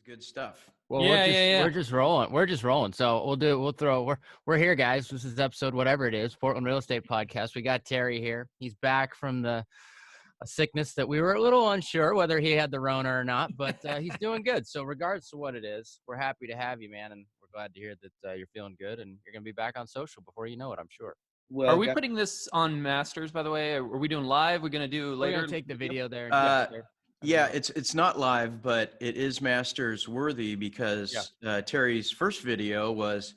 Good stuff. Well, Yeah, yeah, yeah. we're just rolling. We're just rolling. So we're here, guys. This is episode whatever it is, Portland Real Estate Podcast. We got Terry here. He's back from a sickness that we were a little unsure whether he had the Rona or not, but he's doing good. So regardless of what it is, we're happy to have you, man, and we're glad to hear that you're feeling good and you're gonna be back on social before you know it, I'm sure. Are we putting this on Masters, by the way? Are we doing live? We're gonna do later. We're gonna take the video there. And Yeah, it's not live, but it is Masters worthy because Terry's first video was,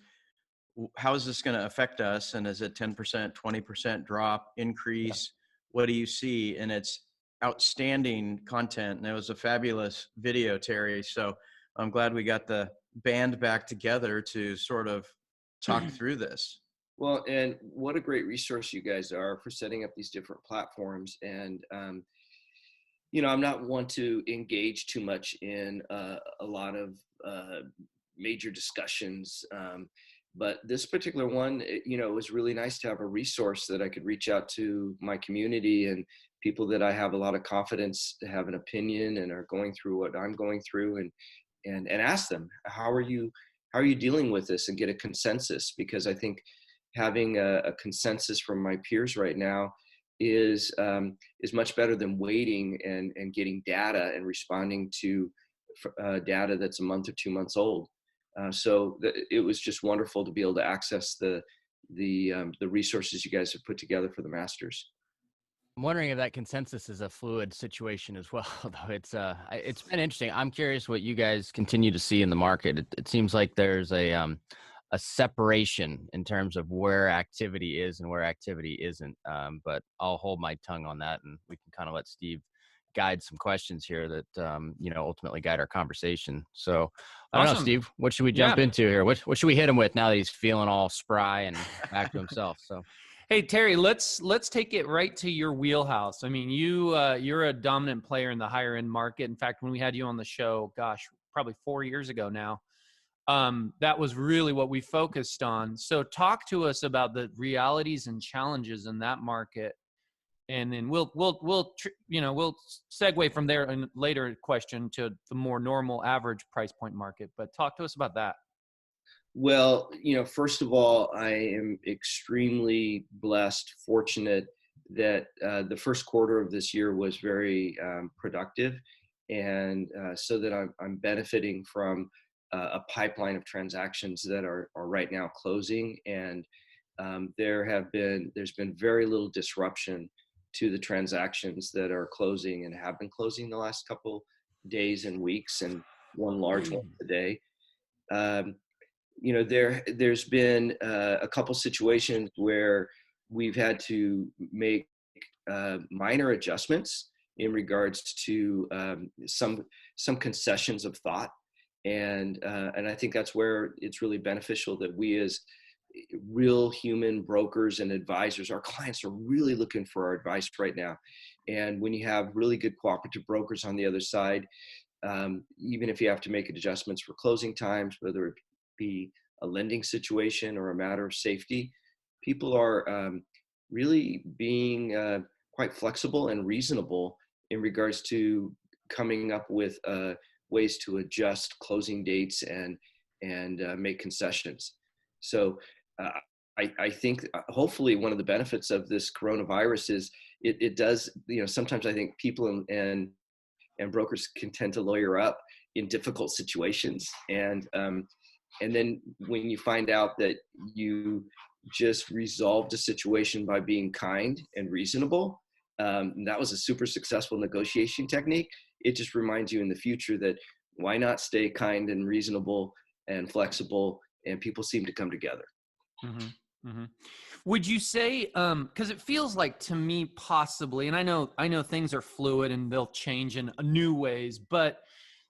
how is this going to affect us? And is it 10%, 20% drop, increase? What do you see? And it's outstanding content. And it was a fabulous video, Terry. So I'm glad we got the band back together to sort of talk through this. Well, and what a great resource you guys are for setting up these different platforms. And, I'm not one to engage too much in a lot of major discussions. But this particular one, it was really nice to have a resource that I could reach out to my community and people that I have a lot of confidence to have an opinion and are going through what I'm going through and ask them, how are you dealing with this, and get a consensus? Because I think having a consensus from my peers right now is much better than waiting and getting data and responding to data that's a month or 2 months old. So it was just wonderful to be able to access the resources you guys have put together for the Masters. I'm wondering if that consensus is a fluid situation as well, though. It's been interesting. I'm curious what you guys continue to see in the market. It seems like there's a separation in terms of where activity is and where activity isn't. But I'll hold my tongue on that, and we can kind of let Steve guide some questions here that ultimately guide our conversation. So I don't know, Steve, what should we jump into here? What should we hit him with now that he's feeling all spry and back to himself? So hey, Terry, let's take it right to your wheelhouse. I mean, you're a dominant player in the higher end market. In fact, when we had you on the show, probably 4 years ago now, that was really what we focused on. So talk to us about the realities and challenges in that market. And then we'll segue from there in a later question to the more normal average price point market. But talk to us about that. Well, first of all, I am extremely blessed, fortunate that the first quarter of this year was very productive. And so that I'm benefiting from a pipeline of transactions that are right now closing. And there's been very little disruption to the transactions that are closing and have been closing the last couple days and weeks, and one large one today. There's been a couple situations where we've had to make minor adjustments in regards to some concessions of thought, and I think that's where it's really beneficial that we, as real human brokers and advisors, our clients are really looking for our advice right now. And when you have really good cooperative brokers on the other side, even if you have to make adjustments for closing times, whether it be a lending situation or a matter of safety, people are really being quite flexible and reasonable in regards to coming up with ways to adjust closing dates and make concessions. So I think hopefully one of the benefits of this coronavirus is it does, sometimes I think people and brokers can tend to lawyer up in difficult situations. And then when you find out that you just resolved a situation by being kind and reasonable, that was a super successful negotiation technique. It just reminds you in the future that why not stay kind and reasonable and flexible, and people seem to come together. Mm-hmm. Mm-hmm. Would you say, because it feels like to me possibly, and I know things are fluid and they'll change in new ways, but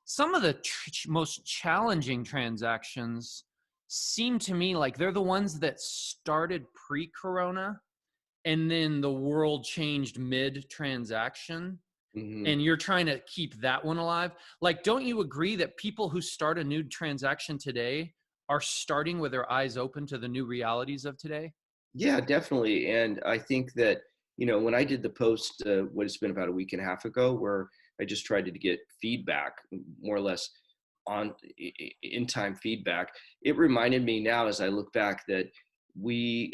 some of the most challenging transactions seem to me like they're the ones that started pre-corona and then the world changed mid-transaction. Mm-hmm. And you're trying to keep that one alive. Like, don't you agree that people who start a new transaction today are starting with their eyes open to the new realities of today? Yeah, definitely. And I think that, when I did the post, what it's been about a week and a half ago, where I just tried to get feedback, more or less in time feedback. It reminded me now as I look back that we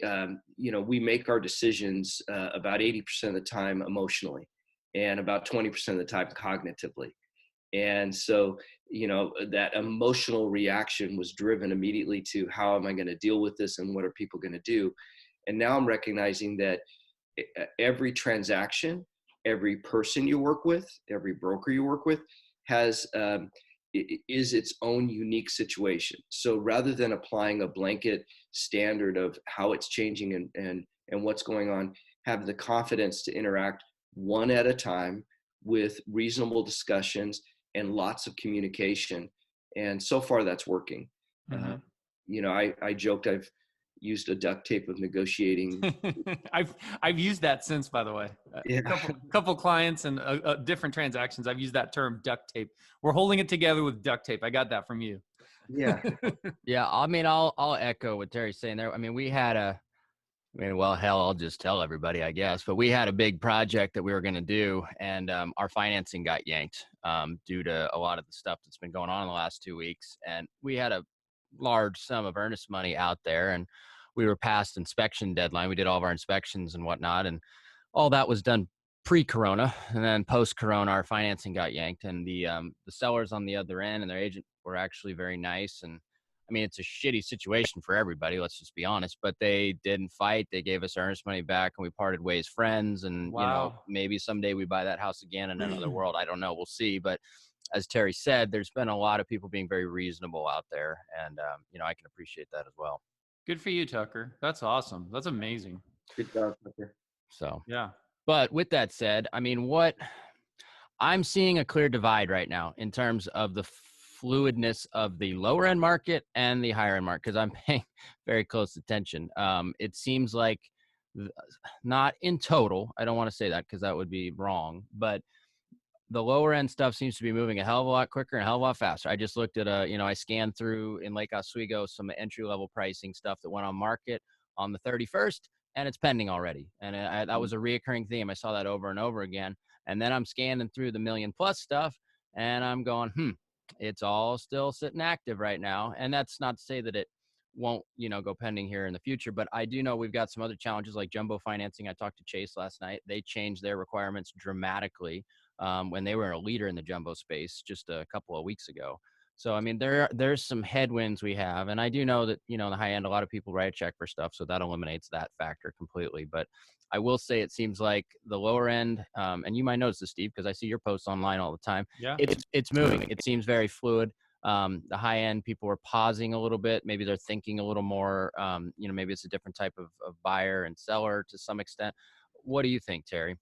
make our decisions about 80% of the time emotionally and about 20% of the time cognitively. And so, that emotional reaction was driven immediately to how am I going to deal with this and what are people going to do? And now I'm recognizing that every transaction, every person you work with, every broker you work with has is its own unique situation. So rather than applying a blanket standard of how it's changing and what's going on, have the confidence to interact one at a time with reasonable discussions and lots of communication. And so far that's working. Mm-hmm. I joked I've used a duct tape of negotiating. I've used that since, by the way. Yeah. Couple clients and different transactions. I've used that term, duct tape. We're holding it together with duct tape. I got that from you. Yeah. Yeah, I mean, I'll echo what Terry's saying there. I mean, well, hell, I'll just tell everybody, I guess. But we had a big project that we were going to do, and our financing got yanked due to a lot of the stuff that's been going on in the last 2 weeks. And we had a large sum of earnest money out there, and we were past inspection deadline. We did all of our inspections and whatnot, and all that was done pre-corona. And then post-corona, our financing got yanked, and the sellers on the other end and their agent were actually very nice. And I mean, it's a shitty situation for everybody, let's just be honest, but they didn't fight. They gave us earnest money back, and we parted ways friends. And Wow. maybe someday we buy that house again in another world. I don't know, we'll see. But as Terry said, there's been a lot of people being very reasonable out there, and I can appreciate that as well. Good for you, Tucker. That's awesome. That's amazing. Good job, Tucker. So Yeah. but with that said, I mean, what I'm seeing a clear divide right now in terms of the fluidness of the lower end market and the higher end market, because I'm paying very close attention. It seems like not in total, I don't want to say that because that would be wrong, but the lower end stuff seems to be moving a hell of a lot quicker and a hell of a lot faster. I just looked at I scanned through in Lake Oswego some entry level pricing stuff that went on market on the 31st, and it's pending already. And that was a reoccurring theme. I saw that over and over again. And then I'm scanning through the million plus stuff, and I'm going, it's all still sitting active right now. And that's not to say that it won't, go pending here in the future. But I do know we've got some other challenges like jumbo financing. I talked to Chase last night. They changed their requirements dramatically when they were a leader in the jumbo space just a couple of weeks ago. So, I mean, there's some headwinds we have. And I do know that, in the high end, a lot of people write a check for stuff. So that eliminates that factor completely. But I will say it seems like the lower end, and you might notice this, Steve, because I see your posts online all the time. Yeah. It's moving. It seems very fluid. The high end people are pausing a little bit. Maybe they're thinking a little more, maybe it's a different type of buyer and seller to some extent. What do you think, Terry?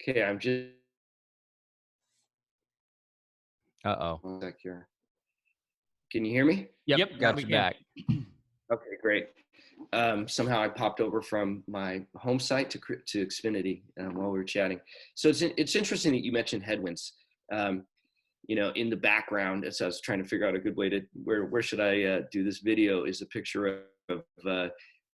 Okay, I'm just. Uh-oh. One sec here. Can you hear me? Yep, Got we you can. back. Okay, great. Somehow I popped over from my home site to Xfinity while we were chatting. So it's interesting that you mentioned headwinds. In the background, as I was trying to figure out a good way to where should I do this video, is a picture of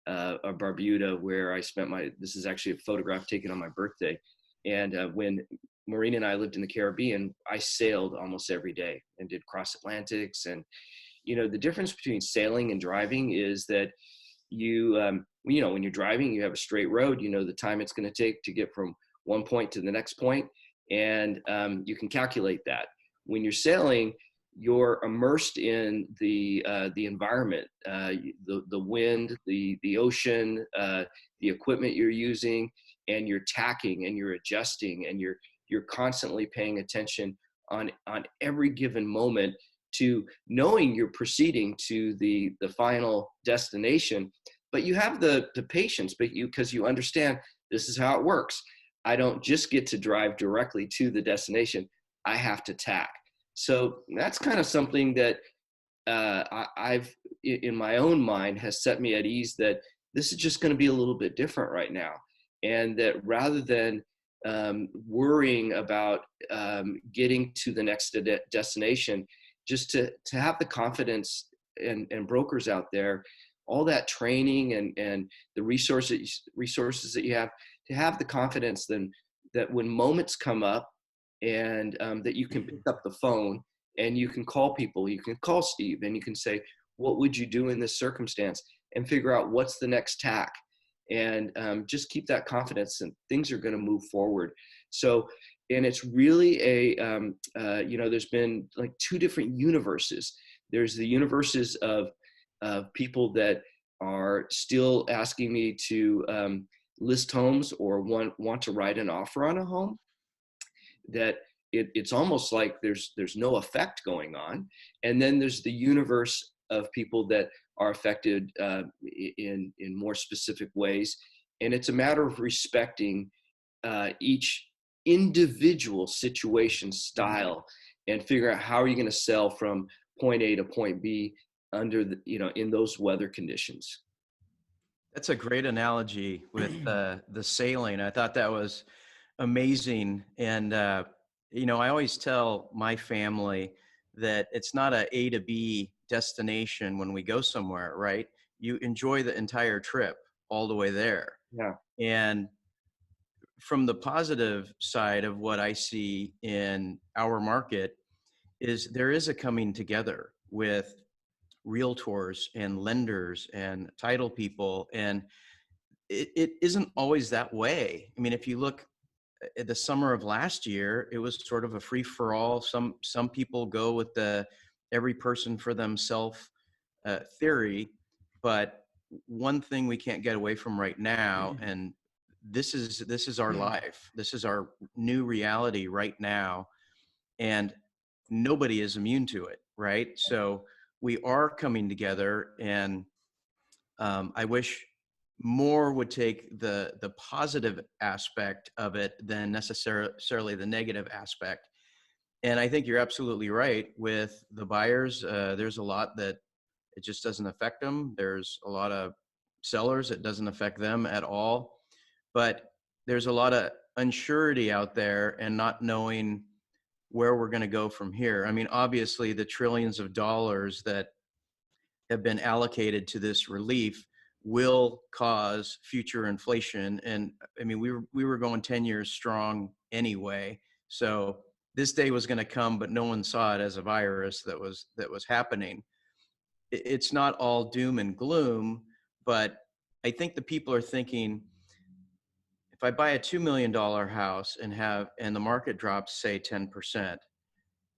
Barbuda, where I spent this is actually a photograph taken on my birthday. And when Maureen and I lived in the Caribbean, I sailed almost every day and did cross Atlantics. And, the difference between sailing and driving is that when you're driving, you have a straight road, the time it's going to take to get from one point to the next point, and you can calculate that. When you're sailing, you're immersed in the environment, the wind, the ocean, the equipment you're using, and you're tacking and you're adjusting, and you're constantly paying attention on every given moment to knowing you're proceeding to the final destination. But you have the patience, because you understand this is how it works. I don't just get to drive directly to the destination. I have to tack. So that's kind of something that I've, in my own mind, has set me at ease that this is just going to be a little bit different right now. And that rather than worrying about getting to the next destination, just to have the confidence and brokers out there, all that training and the resources that you have, to have the confidence then that when moments come up and that you can pick up the phone And you can call people, you can call Steve, and you can say, what would you do in this circumstance, and figure out what's the next tack, and just keep that confidence, and things are going to move forward. So, and it's really there's been like two different universes. There's the universes of people that are still asking me to list homes or want to write an offer on a home, that it's almost like there's no effect going on. And then there's the universe of people that are affected in more specific ways. And it's a matter of respecting each individual situation style, and figure out how are you going to sell from point A to point B under in those weather conditions. That's a great analogy with the sailing. I thought that was amazing. And, I always tell my family that it's not a A to B destination when we go somewhere, right? You enjoy the entire trip all the way there. Yeah. And from the positive side of what I see in our market is there is a coming together with realtors and lenders and title people. And it isn't always that way. I mean, if you look at the summer of last year, it was sort of a free for all. Some people go with the every person for themselves theory, but one thing we can't get away from right now, and this is our life. This is our new reality right now, and nobody is immune to it, right? So we are coming together, and I wish more would take the positive aspect of it than necessarily the negative aspect. And I think you're absolutely right with the buyers. There's a lot that it just doesn't affect them. There's a lot of sellers it doesn't affect them at all. But there's a lot of unsurety out there and not knowing where we're going to go from here. I mean, obviously, the trillions of dollars that have been allocated to this relief will cause future inflation. And I mean, we were going 10 years strong anyway. So this day was going to come, but no one saw it as a virus that was happening. It's not all doom and gloom, but I think the people are thinking, if I buy a $2 million house and the market drops, say 10%,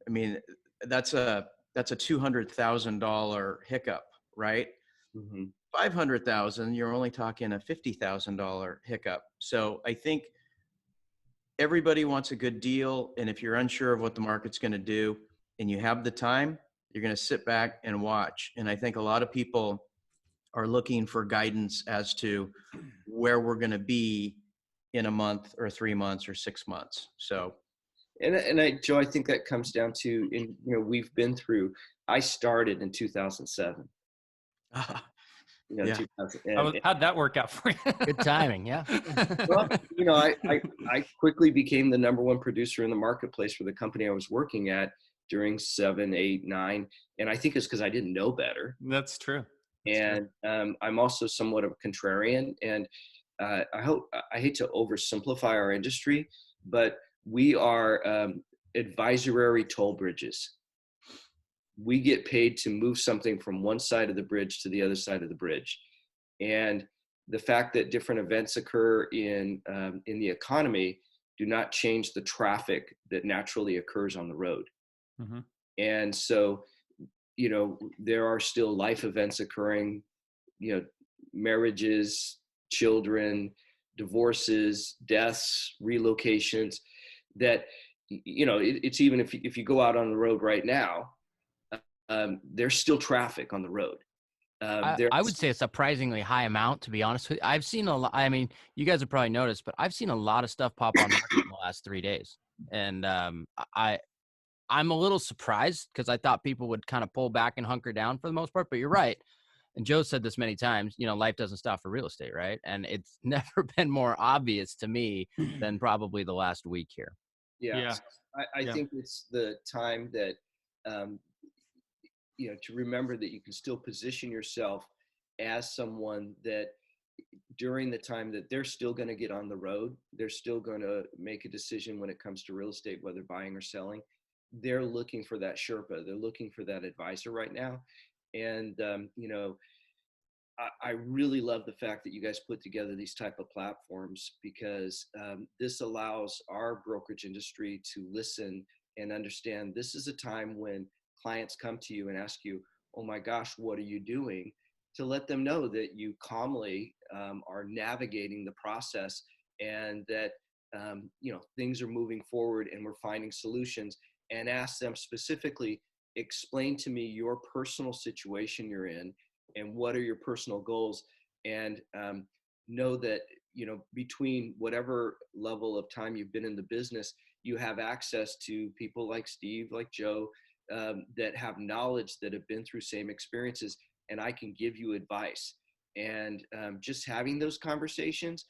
I mean, that's a $200,000 hiccup, right? Mm-hmm. 500,000, you're only talking a $50,000 hiccup. So I think everybody wants a good deal. And if you're unsure of what the market's going to do and you have the time, you're going to sit back and watch. And I think a lot of people are looking for guidance as to where we're going to be in a month or 3 months or 6 months. So, Joe, I think that comes down to, we've been through, I started in 2007. Yeah. 2000, how'd that work out for you? Good timing. Yeah. well, I quickly became the number one producer in the marketplace for the company I was working at during 7, 8, 9. And I think it's because I didn't know better. That's true. And I'm also somewhat of a contrarian. And I hate to oversimplify our industry, but we are advisory toll bridges. We get paid to move something from one side of the bridge to the other side of the bridge. And the fact that different events occur in the economy do not change the traffic that naturally occurs on the road. Mm-hmm. And so, there are still life events occurring, marriages, children, divorces, deaths, relocations, that, it's even if you go out on the road right now, there's still traffic on the road. I would say a surprisingly high amount, to be honest with you. I've seen a lot. I mean, you guys have probably noticed, but I've seen a lot of stuff pop on market in the last 3 days. And I'm a little surprised because I thought people would kind of pull back and hunker down for the most part, but you're right. And Joe said this many times, life doesn't stop for real estate, right? And it's never been more obvious to me than probably the last week here. Yeah. I think it's the time that, to remember that you can still position yourself as someone that during the time that they're still going to get on the road, they're still going to make a decision when it comes to real estate, whether buying or selling. they're looking for that Sherpa. They're looking for that advisor right now. And, I really love the fact that you guys put together these type of platforms, because this allows our brokerage industry to listen and understand this is a time when clients come to you and ask you, oh my gosh, what are you doing? To let them know that you calmly are navigating the process, and that things are moving forward and we're finding solutions. And ask them specifically, explain to me your personal situation you're in and what are your personal goals. And know that between whatever level of time you've been in the business, you have access to people like Steve, like Joe, that have knowledge, that have been through same experiences, and I can give you advice. And just having those conversations,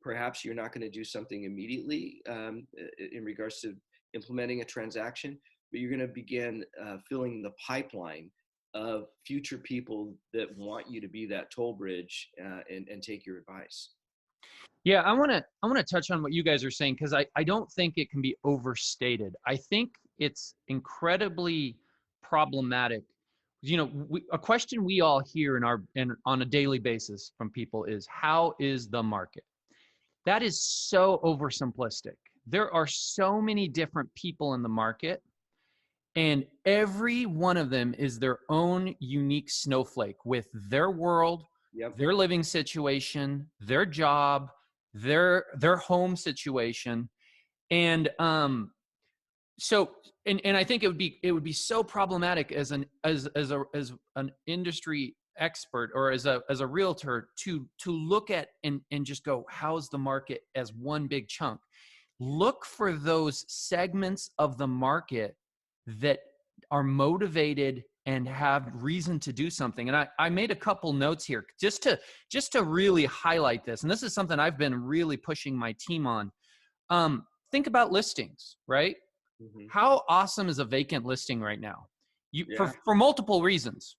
perhaps you're not going to do something immediately in regards to implementing a transaction, but you're going to begin filling the pipeline of future people that want you to be that toll bridge and take your advice. Yeah, I want to touch on what you guys are saying, because I don't think it can be overstated. I think it's incredibly problematic. A question we all hear on a daily basis from people is, how is the market? That is so oversimplistic. There are so many different people in the market, and every one of them is their own unique snowflake with their world, Yep. their living situation, their job, their home situation. And I think it would be so problematic as an industry expert, or as a realtor, to look at and just go, how's the market, as one big chunk. Look for those segments of the market that are motivated and have reason to do something. And I made a couple notes here just to really highlight this. And this is something I've been really pushing my team on. Think about listings, right? Mm-hmm. How awesome is a vacant listing right now? For multiple reasons.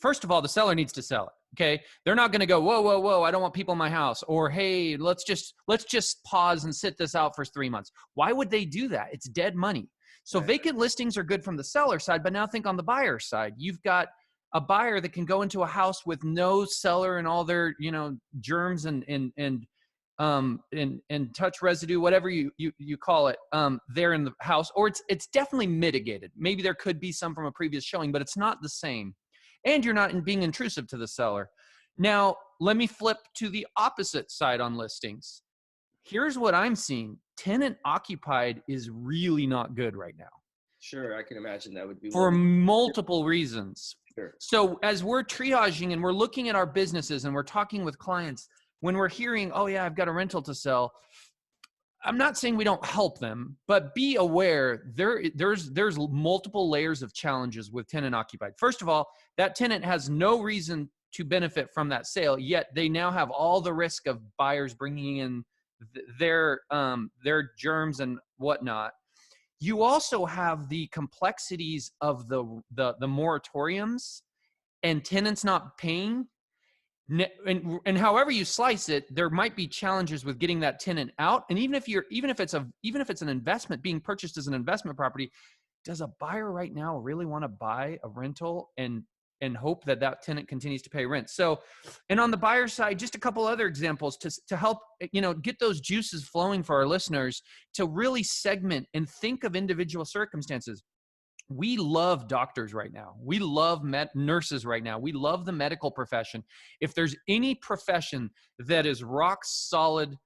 First of all, the seller needs to sell it. Okay. They're not going to go, whoa, I don't want people in my house. Or, hey, let's just pause and sit this out for 3 months. Why would they do that? It's dead money. So Right. Vacant listings are good from the seller side, but now think on the buyer side. You've got a buyer that can go into a house with no seller and all their, germs and touch residue, whatever you call it, there in the house, or it's definitely mitigated. Maybe there could be some from a previous showing, but it's not the same. And you're not being intrusive to the seller. Now, let me flip to the opposite side on listings. Here's what I'm seeing. Tenant occupied is really not good right now. Sure, I can imagine that would be for multiple reasons. Sure. So as we're triaging and we're looking at our businesses and we're talking with clients, when we're hearing, oh yeah, I've got a rental to sell, I'm not saying we don't help them, but be aware there's multiple layers of challenges with tenant occupied. First of all, that tenant has no reason to benefit from that sale, yet they now have all the risk of buyers bringing in their germs and whatnot. You also have the complexities of the moratoriums and tenants not paying. And however you slice it, there might be challenges with getting that tenant out. And even if it's an investment being purchased as an investment property, does a buyer right now really want to buy a rental and hope that tenant continues to pay rent? So, and on the buyer side, just a couple other examples to help get those juices flowing for our listeners to really segment and think of individual circumstances. We love doctors right now. We love nurses right now. We love the medical profession. If there's any profession that is rock solid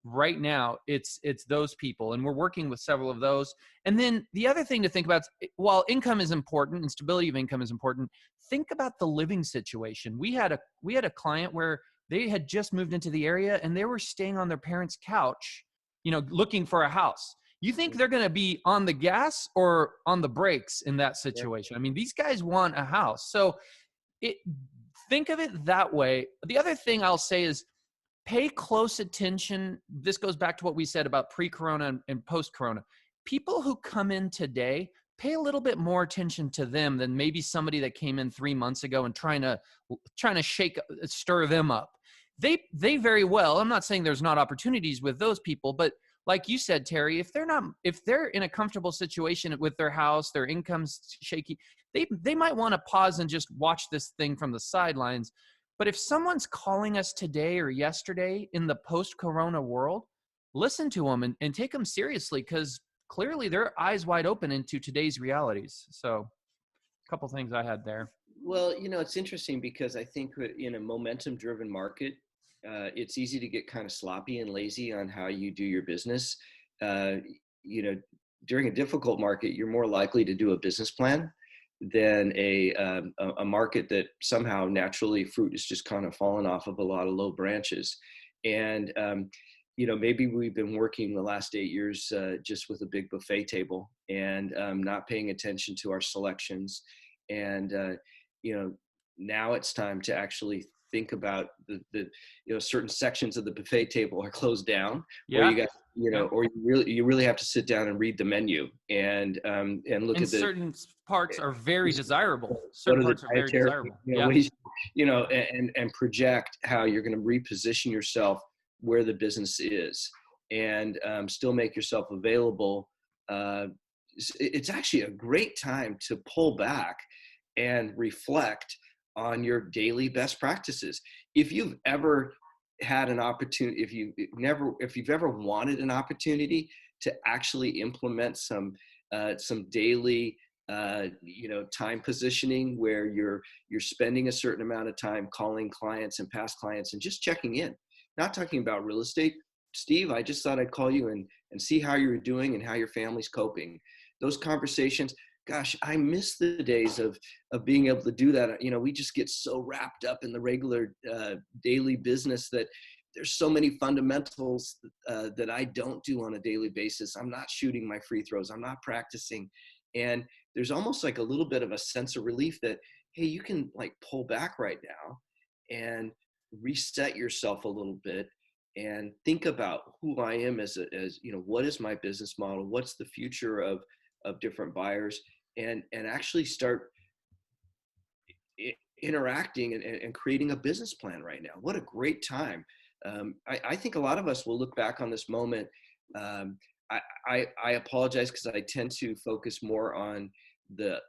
right now, it's those people. And we're working with several of those. And then the other thing to think about is, while income is important and stability of income is important, think about the living situation. We had a client where they had just moved into the area and they were staying on their parents' couch, looking for a house. You think they're going to be on the gas or on the brakes in that situation? I mean, these guys want a house. So think of it that way. The other thing I'll say is pay close attention. This goes back to what we said about pre-corona and post-corona. People who come in today, pay a little bit more attention to them than maybe somebody that came in 3 months ago and trying to stir them up. They very well, I'm not saying there's not opportunities with those people, but like you said, Terry, if they're in a comfortable situation with their house, their income's shaky, they might want to pause and just watch this thing from the sidelines. But if someone's calling us today or yesterday in the post-corona world, listen to them and take them seriously, because clearly they're eyes wide open into today's realities. So a couple things I had there. Well, it's interesting because I think in a momentum-driven market, it's easy to get kind of sloppy and lazy on how you do your business. During a difficult market, you're more likely to do a business plan than a market that somehow naturally fruit is just kind of falling off of a lot of low branches. And maybe we've been working the last 8 years just with a big buffet table and not paying attention to our selections. And now it's time to actually think about the certain sections of the buffet table are closed down, Yeah. or you got or you really have to sit down and read the menu and look and at the certain parts are very desirable. What Certain are the parts are very dietary, desirable. ways, and project how you're going to reposition yourself where the business is, and still make yourself available. It's actually a great time to pull back and reflect on your daily best practices. If you've ever had an opportunity, if you've ever wanted an opportunity to actually implement some daily time positioning where you're spending a certain amount of time calling clients and past clients and just checking in, not talking about real estate. Steve, I just thought I'd call you and see how you're doing and how your family's coping. Those conversations, gosh, I miss the days of being able to do that. We just get so wrapped up in the regular daily business that there's so many fundamentals that I don't do on a daily basis. I'm not shooting my free throws. I'm not practicing. And there's almost like a little bit of a sense of relief that, hey, you can like pull back right now and reset yourself a little bit and think about who I am as what is my business model? What's the future of different buyers, and actually start interacting and creating a business plan right now. What a great time. I think a lot of us will look back on this moment. I apologize because I tend to focus more on the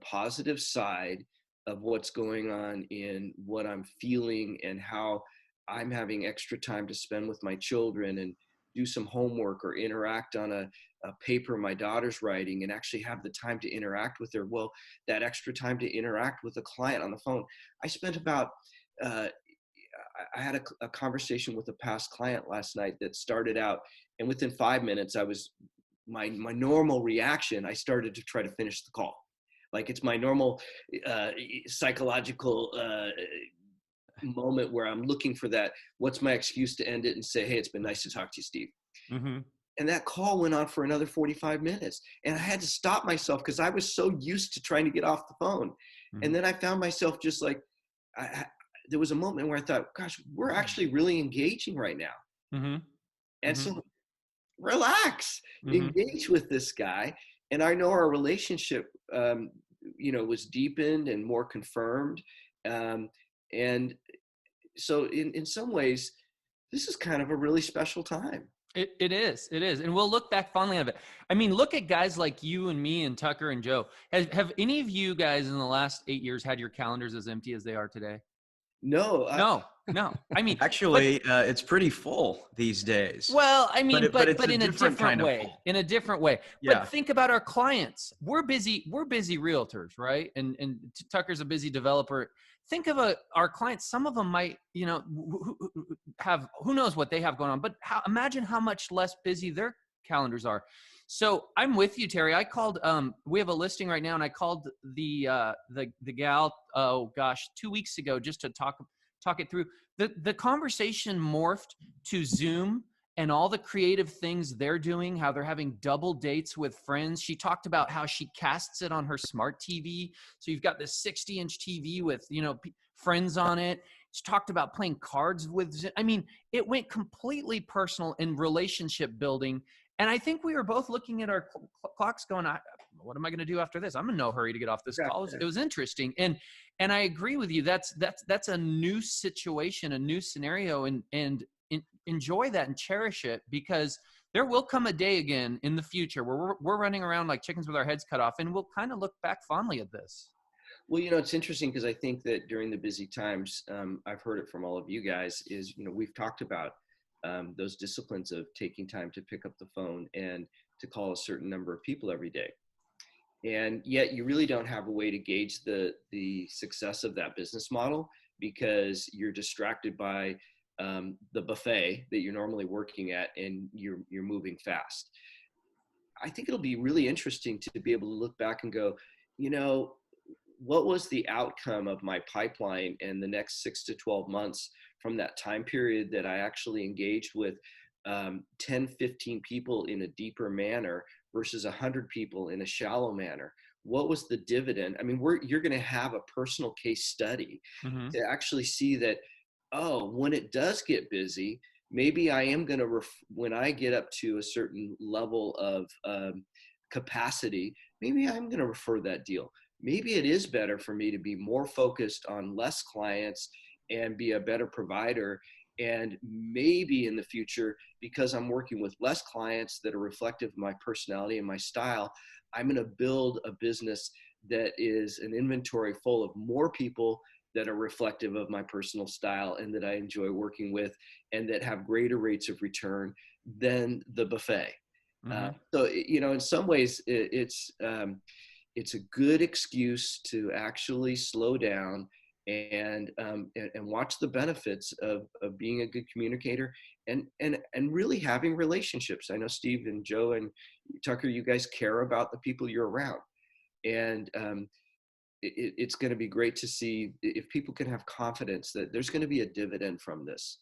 positive side of what's going on in what I'm feeling and how I'm having extra time to spend with my children and do some homework or interact on a paper my daughter's writing and actually have the time to interact with her. Well, that extra time to interact with a client on the phone. I spent about, I had a conversation with a past client last night that started out, and within 5 minutes, my normal reaction, I started to try to finish the call. Like it's my normal psychological moment where I'm looking for that. What's my excuse to end it and say, hey, it's been nice to talk to you, Steve. Mm-hmm. And that call went on for another 45 minutes. And I had to stop myself because I was so used to trying to get off the phone. Mm-hmm. And then I found myself just like, there was a moment where I thought, gosh, we're actually really engaging right now. Mm-hmm. And so relax, engage with this guy. And I know our relationship, was deepened and more confirmed. And so in some ways, this is kind of a really special time. It is. And we'll look back fondly on it. I mean, look at guys like you and me and Tucker and Joe. Have any of you guys in the last 8 years had your calendars as empty as they are today? No. No. I mean, actually, it's pretty full these days. Well, I mean, but in a different kind of way. full. In a different way. Yeah. But think about our clients. We're busy realtors, right? And Tucker's a busy developer. Think of our clients. Some of them might, have, who knows what they have going on, but imagine how much less busy their calendars are. So I'm with you, Terry. I called, we have a listing right now, and I called the gal, 2 weeks ago, just to talk it through. The conversation morphed to Zoom and all the creative things they're doing, how they're having double dates with friends. She talked about how she casts it on her smart TV. So you've got this 60-inch TV with, friends on it. She talked about playing cards with, it went completely personal and relationship building. And I think we were both looking at our clocks going, what am I going to do after this? I'm in no hurry to get off this call. It was interesting. And I agree with you. That's a new situation, a new scenario, and enjoy that and cherish it, because there will come a day again in the future where we're running around like chickens with our heads cut off, and we'll kind of look back fondly at this. Well, you know, it's interesting because I think that during the busy times, I've heard it from all of you guys, is, you know, we've talked about those disciplines of taking time to pick up the phone and to call a certain number of people every day. And yet you really don't have a way to gauge the success of that business model because you're distracted by the buffet that you're normally working at, and you're moving fast. I think it'll be really interesting to be able to look back and go, you know, what was the outcome of my pipeline in the next 6 to 12 months from that time period that I actually engaged with 10, 15 people in a deeper manner versus 100 people in a shallow manner? What was the dividend? I mean, you're going to have a personal case study to actually see that, oh, when it does get busy, maybe I am going to, when I get up to a certain level of capacity, maybe I'm going to refer that deal. Maybe it is better for me to be more focused on less clients and be a better provider. And maybe in the future, because I'm working with less clients that are reflective of my personality and my style, I'm going to build a business that is an inventory full of more people that are reflective of my personal style and that I enjoy working with, and that have greater rates of return than the buffet. So, you know, in some ways, it's a good excuse to actually slow down and watch the benefits of being a good communicator and really having relationships. I know Steve and Joe and Tucker, you guys care about the people you're around, and it's going to be great to see if people can have confidence that there's going to be a dividend from this.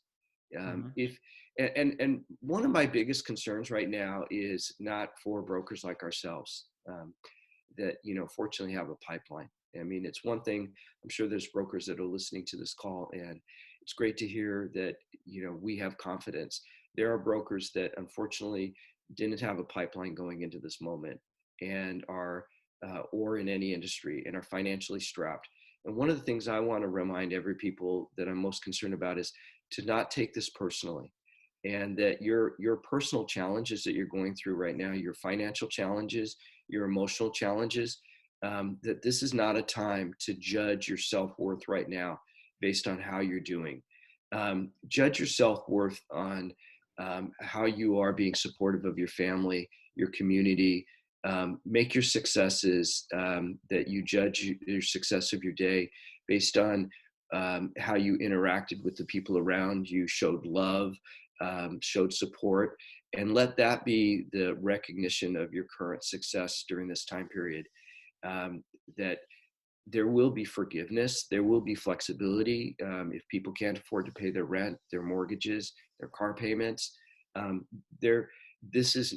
If and one of my biggest concerns right now is not for brokers like ourselves that, you know, fortunately have a pipeline. I mean, it's one thing, I'm sure there's brokers that are listening to this call, and it's great to hear that, you know, we have confidence. There are brokers that unfortunately didn't have a pipeline going into this moment and are, or in any industry, and are financially strapped. And one of the things I want to remind every people that I'm most concerned about is to not take this personally, and that your personal challenges that you're going through right now, your financial challenges, your emotional challenges, that this is not a time to judge your self-worth right now based on how you're doing. Judge your self-worth on how you are being supportive of your family, your community. Make your successes, that you judge your success of your day based on how you interacted with the people around you, showed love, showed support, and let that be the recognition of your current success during this time period. That there will be forgiveness, there will be flexibility. If people can't afford to pay their rent, their mortgages, their car payments,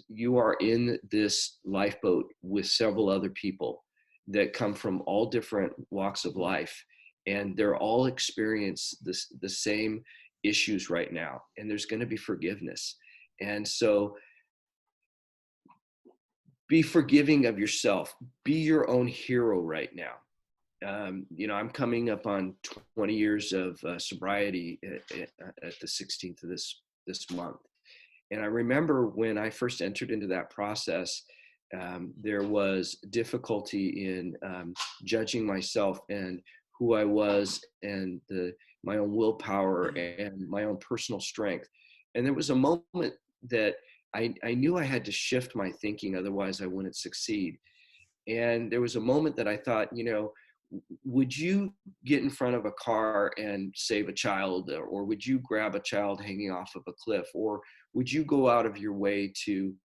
you are in this lifeboat with several other people that come from all different walks of life, and they're all experience the same issues right now, and there's going to be forgiveness. And so be forgiving of yourself, be your own hero right now. You know, I'm coming up on 20 years of sobriety at the 16th of this month. And I remember when I first entered into that process, there was difficulty in judging myself and who I was, and my own willpower and my own personal strength. And there was a moment that I knew I had to shift my thinking, otherwise I wouldn't succeed. And there was a moment that I thought, you know, would you get in front of a car and save a child, or would you grab a child hanging off of a cliff, or would you go out of your way to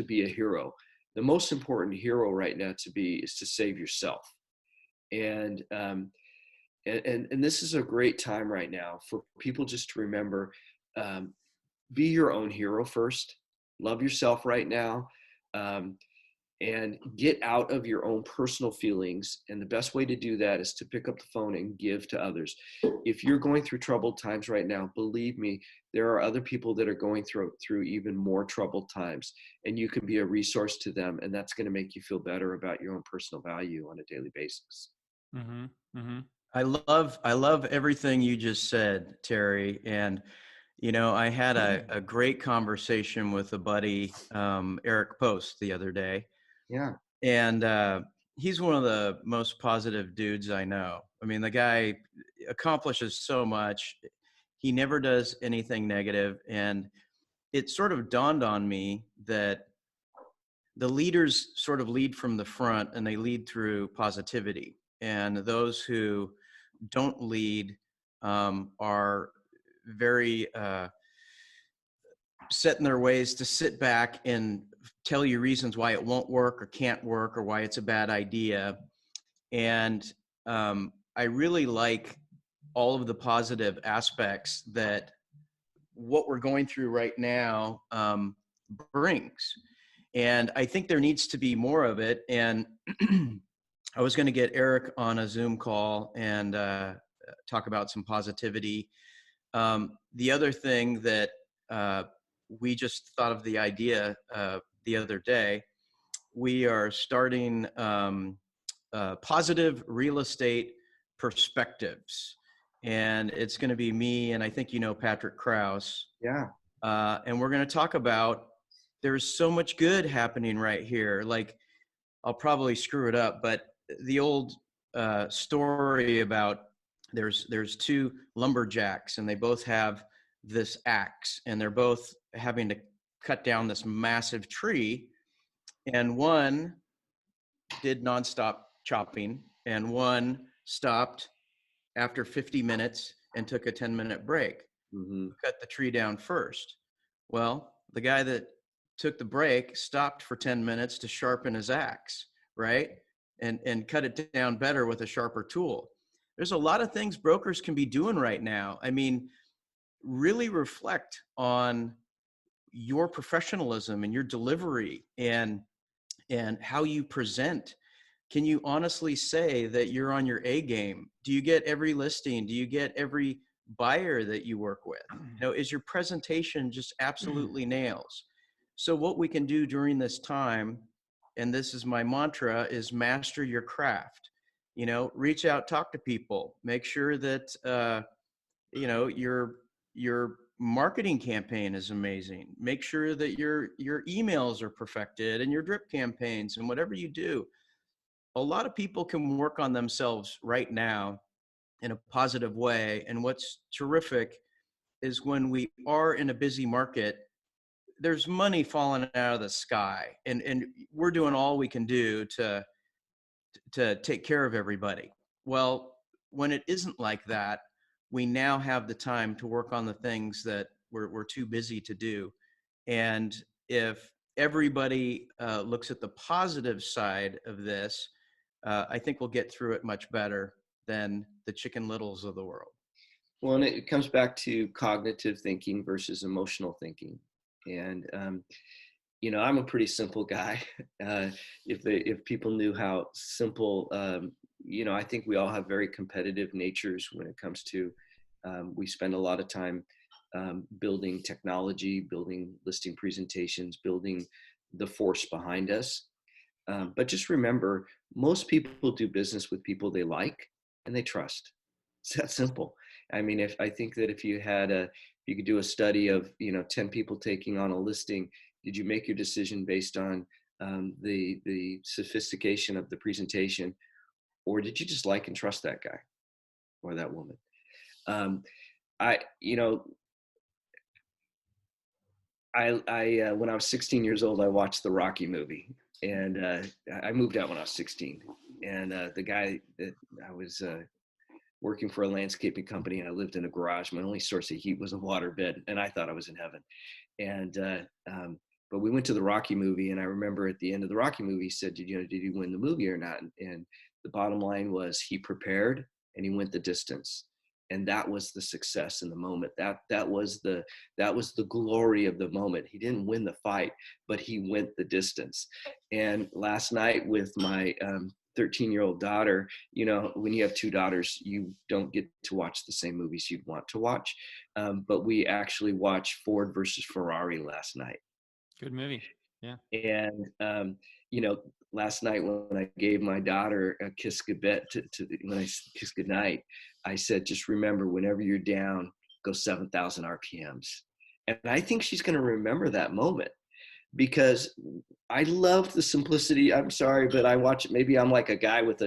be a hero? The most important hero right now is to save yourself. And this is a great time right now for people just to remember, be your own hero first, love yourself right now, and get out of your own personal feelings. And the best way to do that is to pick up the phone and give to others. If you're going through troubled times right now, believe me, there are other people that are going through even more troubled times, and you can be a resource to them. And that's going to make you feel better about your own personal value on a daily basis. I love everything you just said, Terry. And I had a great conversation with a buddy, Eric Post, the other day. Yeah. And he's one of the most positive dudes I know. I mean, the guy accomplishes so much. He never does anything negative. And it sort of dawned on me that the leaders sort of lead from the front and they lead through positivity. And those who don't lead are very set in their ways to sit back and tell you reasons why it won't work or can't work or why it's a bad idea. And I really like all of the positive aspects that what we're going through right now brings. And I think there needs to be more of it. And I was going to get Eric on a Zoom call and talk about some positivity. The other thing that we just thought of the idea the other day, we are starting positive real estate perspectives. And it's going to be me, and I think Patrick Krause. Yeah. And we're going to talk about, there's so much good happening right here. Like, I'll probably screw it up, but the old story about there's two lumberjacks and they both have this axe and they're both having to cut down this massive tree, and one did nonstop chopping and one stopped after 50 minutes and took a 10-minute break. Mm-hmm. Cut the tree down first. Well, the guy that took the break stopped for 10 minutes to sharpen his axe, right? And cut it down better with a sharper tool. There's a lot of things brokers can be doing right now. I mean, really reflect on your professionalism and your delivery and how you present. Can you honestly say that you're on your A game? Do you get every listing? Do you get every buyer that you work with? Is your presentation just absolutely nails? So what we can do during this time, and this is my mantra, is master your craft. Reach out, talk to people, make sure that your marketing campaign is amazing. Make sure that your emails are perfected and your drip campaigns and whatever you do. A lot of people can work on themselves right now in a positive way. And what's terrific is when we are in a busy market, there's money falling out of the sky, and we're doing all we can do to take care of everybody. Well, when it isn't like that, we now have the time to work on the things that we're too busy to do. And if everybody looks at the positive side of this, I think we'll get through it much better than the Chicken Littles of the world. Well, and it comes back to cognitive thinking versus emotional thinking. And, I'm a pretty simple guy. If people knew how simple, I think we all have very competitive natures when it comes to, we spend a lot of time building technology, building listing presentations, building the force behind us. But just remember, most people do business with people they like and they trust. It's that simple. I mean, if you could do a study of 10 people taking on a listing, did you make your decision based on the sophistication of the presentation, or did you just like and trust that guy or that woman? When I was 16 years old, I watched the Rocky movie, and I moved out when I was 16. And the guy that I was working for a landscaping company, and I lived in a garage. My only source of heat was a waterbed, and I thought I was in heaven. And but we went to the Rocky movie, and I remember at the end of the Rocky movie, he said, did you win the movie or not? And the bottom line was he prepared and he went the distance. And that was the success in the moment. That was the glory of the moment. He didn't win the fight, but he went the distance. And last night with my 13-year-old daughter, when you have two daughters, you don't get to watch the same movies you'd want to watch. But we actually watched Ford versus Ferrari last night. Good movie. Yeah. And, last night when I gave my daughter a kiss goodbye when I kissed goodnight, I said, just remember, whenever you're down, go 7,000 RPMs. And I think she's going to remember that moment, because I love the simplicity. I'm sorry, but I watch it. Maybe I'm like a guy with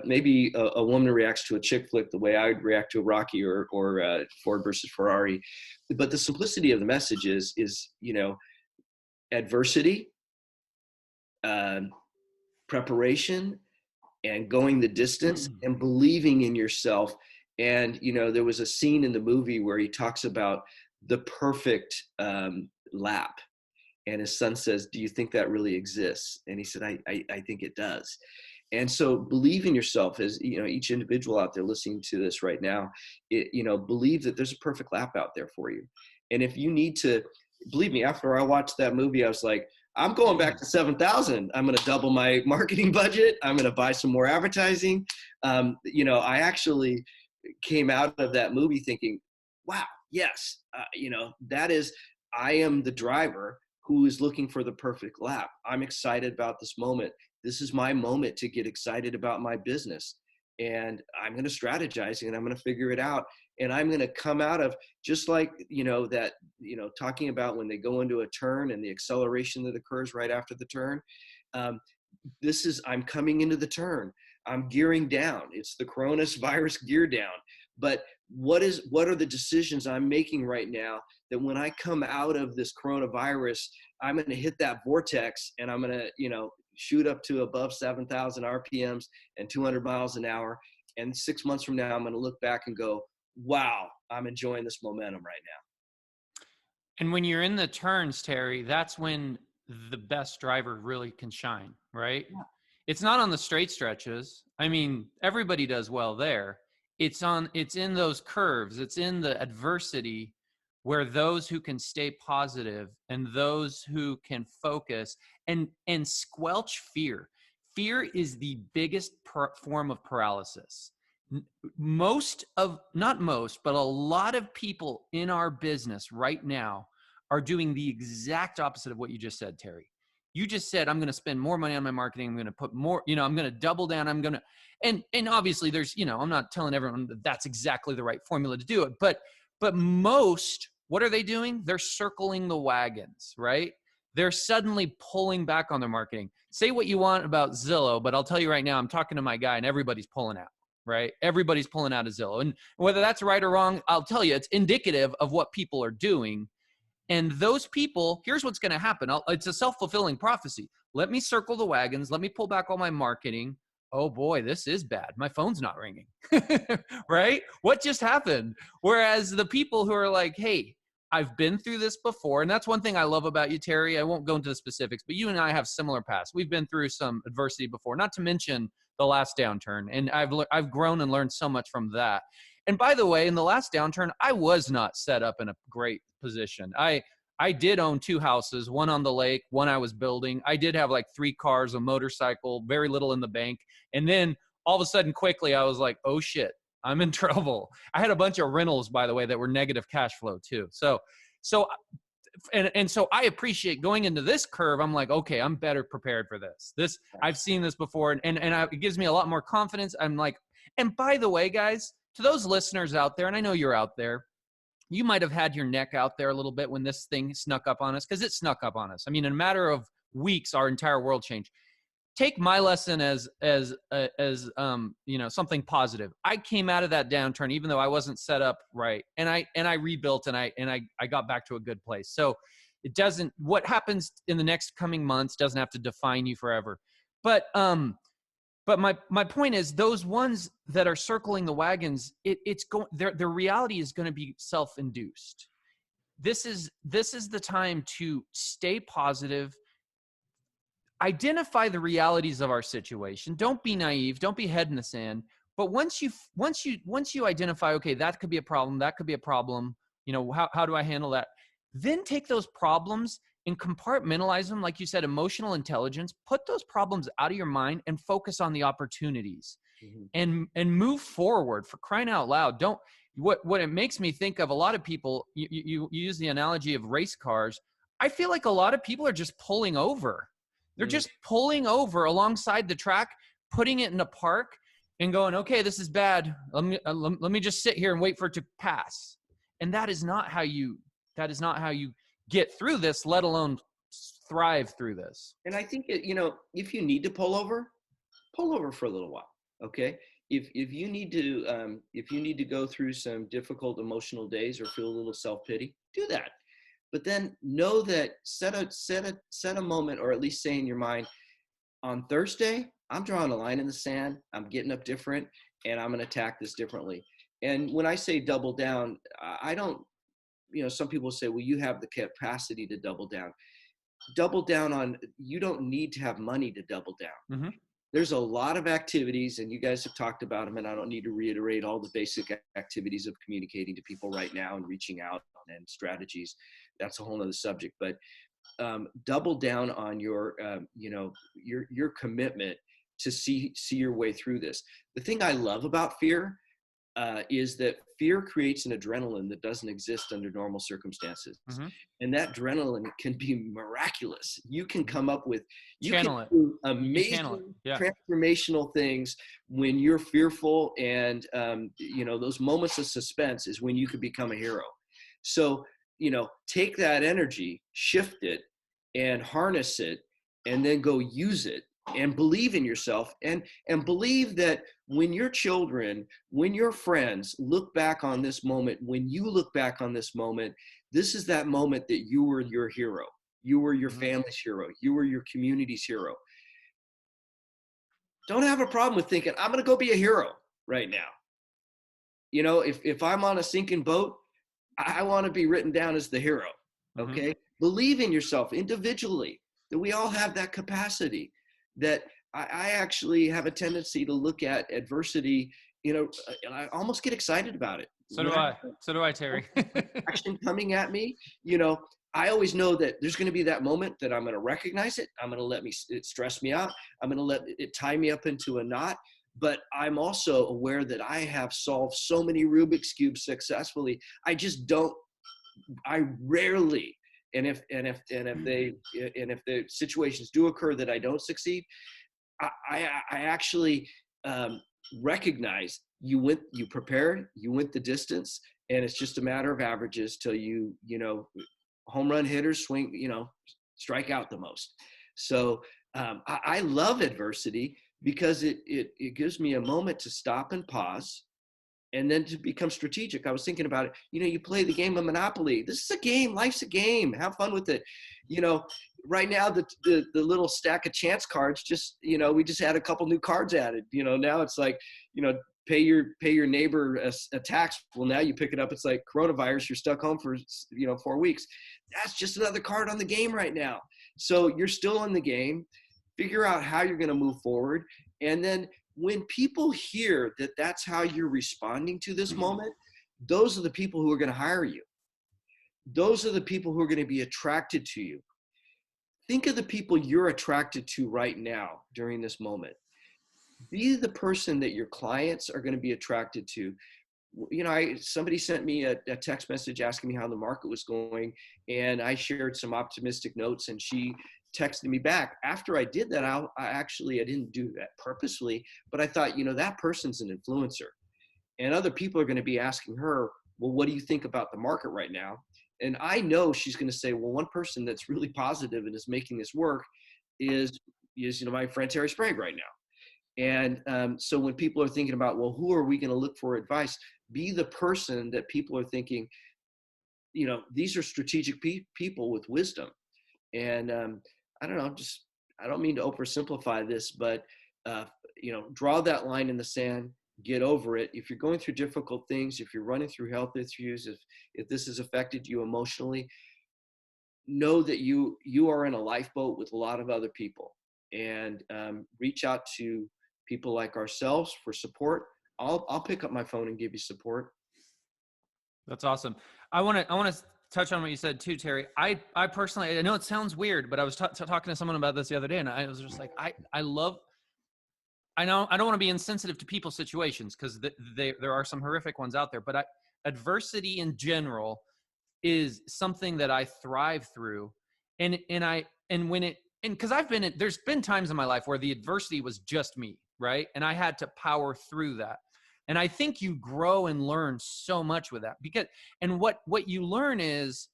maybe a woman reacts to a chick flick the way I would react to a Rocky or Ford versus Ferrari. But the simplicity of the message is, adversity, preparation, and going the distance, and believing in yourself. And, there was a scene in the movie where he talks about the perfect lap. And his son says, "Do you think that really exists?" And he said, I think it does. And so believe in yourself, as each individual out there listening to this right now, believe that there's a perfect lap out there for you. And if you need to, believe me, after I watched that movie, I was like, I'm going back to 7,000. I'm going to double my marketing budget. I'm going to buy some more advertising. I actually came out of that movie thinking, wow, yes, I am the driver who is looking for the perfect lap. I'm excited about this moment. This is my moment to get excited about my business. And I'm going to strategize, and I'm going to figure it out. And I'm going to come out of, just like, talking about when they go into a turn and the acceleration that occurs right after the turn. I'm coming into the turn. I'm gearing down. It's the coronavirus gear down. But what are the decisions I'm making right now that when I come out of this coronavirus, I'm going to hit that vortex, and I'm going to, shoot up to above 7,000 RPMs and 200 miles an hour. And 6 months from now, I'm going to look back and go, wow, I'm enjoying this momentum right now. And when you're in the turns, Terry, that's when the best driver really can shine, right? Yeah. It's not on the straight stretches. I mean, everybody does well there. It's in those curves. It's in the adversity where those who can stay positive and those who can focus and squelch fear. Fear is the biggest form of paralysis. Not most, but a lot of people in our business right now are doing the exact opposite of what you just said, Terry. You just said, I'm going to spend more money on my marketing. I'm going to put more, I'm going to double down. I'm going to, and obviously there's, I'm not telling everyone that that's exactly the right formula to do it, but most, what are they doing? They're circling the wagons, right? They're suddenly pulling back on their marketing. Say what you want about Zillow, but I'll tell you right now, I'm talking to my guy and everybody's pulling out, right? Everybody's pulling out of Zillow. And whether that's right or wrong, I'll tell you, it's indicative of what people are doing. And those people, here's what's going to happen. It's a self-fulfilling prophecy. Let me circle the wagons. Let me pull back all my marketing. Oh boy, this is bad. My phone's not ringing, right? What just happened? Whereas the people who are like, hey, I've been through this before. And that's one thing I love about you, Terry. I won't go into the specifics, but you and I have similar paths. We've been through some adversity before, not to mention the last downturn. And I've grown and learned so much from that. And by the way, in the last downturn, I was not set up in a great position. I did own 2 houses, one on the lake, one I was building. I did have like 3 cars, a motorcycle, very little in the bank. And then all of a sudden, quickly, I was like, oh shit, I'm in trouble. I had a bunch of rentals, by the way, that were negative cash flow too. So I appreciate going into this curve. I'm like, okay, I'm better prepared for this. I've seen this before, and it gives me a lot more confidence. I'm like, and by the way, guys, to those listeners out there, and I know you're out there, you might have had your neck out there a little bit when this thing snuck up on us, because it snuck up on us. I mean, in a matter of weeks, our entire world changed. Take my lesson as something positive. I came out of that downturn, even though I wasn't set up right, and I rebuilt, and I got back to a good place. So what happens in the next coming months doesn't have to define you forever. But my point is, those ones that are circling the wagons, their reality is going to be self-induced. This is the time to stay positive. Identify the realities of our situation. Don't be naive. Don't be head in the sand. But once you identify, okay, that could be a problem. That could be a problem. How do I handle that? Then take those problems and compartmentalize them. Like you said, emotional intelligence, put those problems out of your mind and focus on the opportunities, and move forward, for crying out loud. What it makes me think of, a lot of people, you use the analogy of race cars. I feel like a lot of people are just pulling over. They're just pulling over alongside the track, putting it in a park and going, okay, this is bad. Let me just sit here and wait for it to pass. And that is not how you get through this, let alone thrive through this. And I think if you need to pull over for a little while. Okay. If you need to go through some difficult emotional days or feel a little self-pity, do that. But then know that set a moment, or at least say in your mind, on Thursday, I'm drawing a line in the sand. I'm getting up different, and I'm going to attack this differently. And when I say double down, I don't, some people say, well, you have the capacity to double down. Double down on, you don't need to have money to double down. Mm-hmm. There's a lot of activities, and you guys have talked about them, and I don't need to reiterate all the basic activities of communicating to people right now and reaching out and strategies. That's a whole nother subject, but double down on your commitment to see your way through this. The thing I love about fear is that fear creates an adrenaline that doesn't exist under normal circumstances. Mm-hmm. And that adrenaline can be miraculous. You can come up with, do amazing transformational things when you're fearful. And, those moments of suspense is when you could become a hero. So, take that energy, shift it, and harness it, and then go use it. And believe in yourself, and believe that when your children, when your friends look back on this moment, when you look back on this moment, this is that moment that you were your hero. You were your family's hero. You were your community's hero. Don't have a problem with thinking, I'm going to go be a hero right now. If I'm on a sinking boat, I want to be written down as the hero. Okay. Mm-hmm. Believe in yourself individually, that we all have that capacity. That I actually have a tendency to look at adversity, and I almost get excited about it. So do I, Terry. Action coming at me, I always know that there's going to be that moment that I'm going to recognize it. I'm going to let it stress me out. I'm going to let it tie me up into a knot. But I'm also aware that I have solved so many Rubik's cubes successfully. I rarely. And if the situations do occur that I don't succeed, I actually recognize you prepared, you went the distance, and it's just a matter of averages till home run hitters strike out the most. So I love adversity because it gives me a moment to stop and pause. And then to become strategic. I was thinking about it. You play the game of Monopoly. This is a game. Life's a game. Have fun with it. Right now the little stack of chance cards we just had a couple new cards added. Now it's like, pay your neighbor a tax. Well, now you pick it up. It's like coronavirus. You're stuck home for 4 weeks. That's just another card on the game right now. So you're still in the game. Figure out how you're going to move forward, and then when people hear that that's how you're responding to this moment, those are the people who are going to hire you. Those are the people who are going to be attracted to you. Think of the people you're attracted to right now during this moment. Be the person that your clients are going to be attracted to. Somebody sent me a text message asking me how the market was going, and I shared some optimistic notes, and she texted me back. After I did that, I didn't do that purposely, but I thought, that person's an influencer, and other people are going to be asking her, well, what do you think about the market right now? And I know she's going to say, well, one person that's really positive and is making this work is my friend Terry Sprague right now. And so when people are thinking about, well, who are we going to look for advice? Be the person that people are thinking, these are strategic people with wisdom. And I don't know, I don't mean to oversimplify this, but, draw that line in the sand, get over it. If you're going through difficult things, if you're running through health issues, if this has affected you emotionally, know that you are in a lifeboat with a lot of other people, and reach out to people like ourselves for support. I'll pick up my phone and give you support. That's awesome. I want to touch on what you said too, Terry. I personally, I know it sounds weird, but I was talking to someone about this the other day, and I was just like, I know I don't want to be insensitive to people's situations, because there are some horrific ones out there, but adversity in general is something that I thrive through. And because there's been times in my life where the adversity was just me, right? And I had to power through that. And I think you grow and learn so much with that, because, and what you learn is,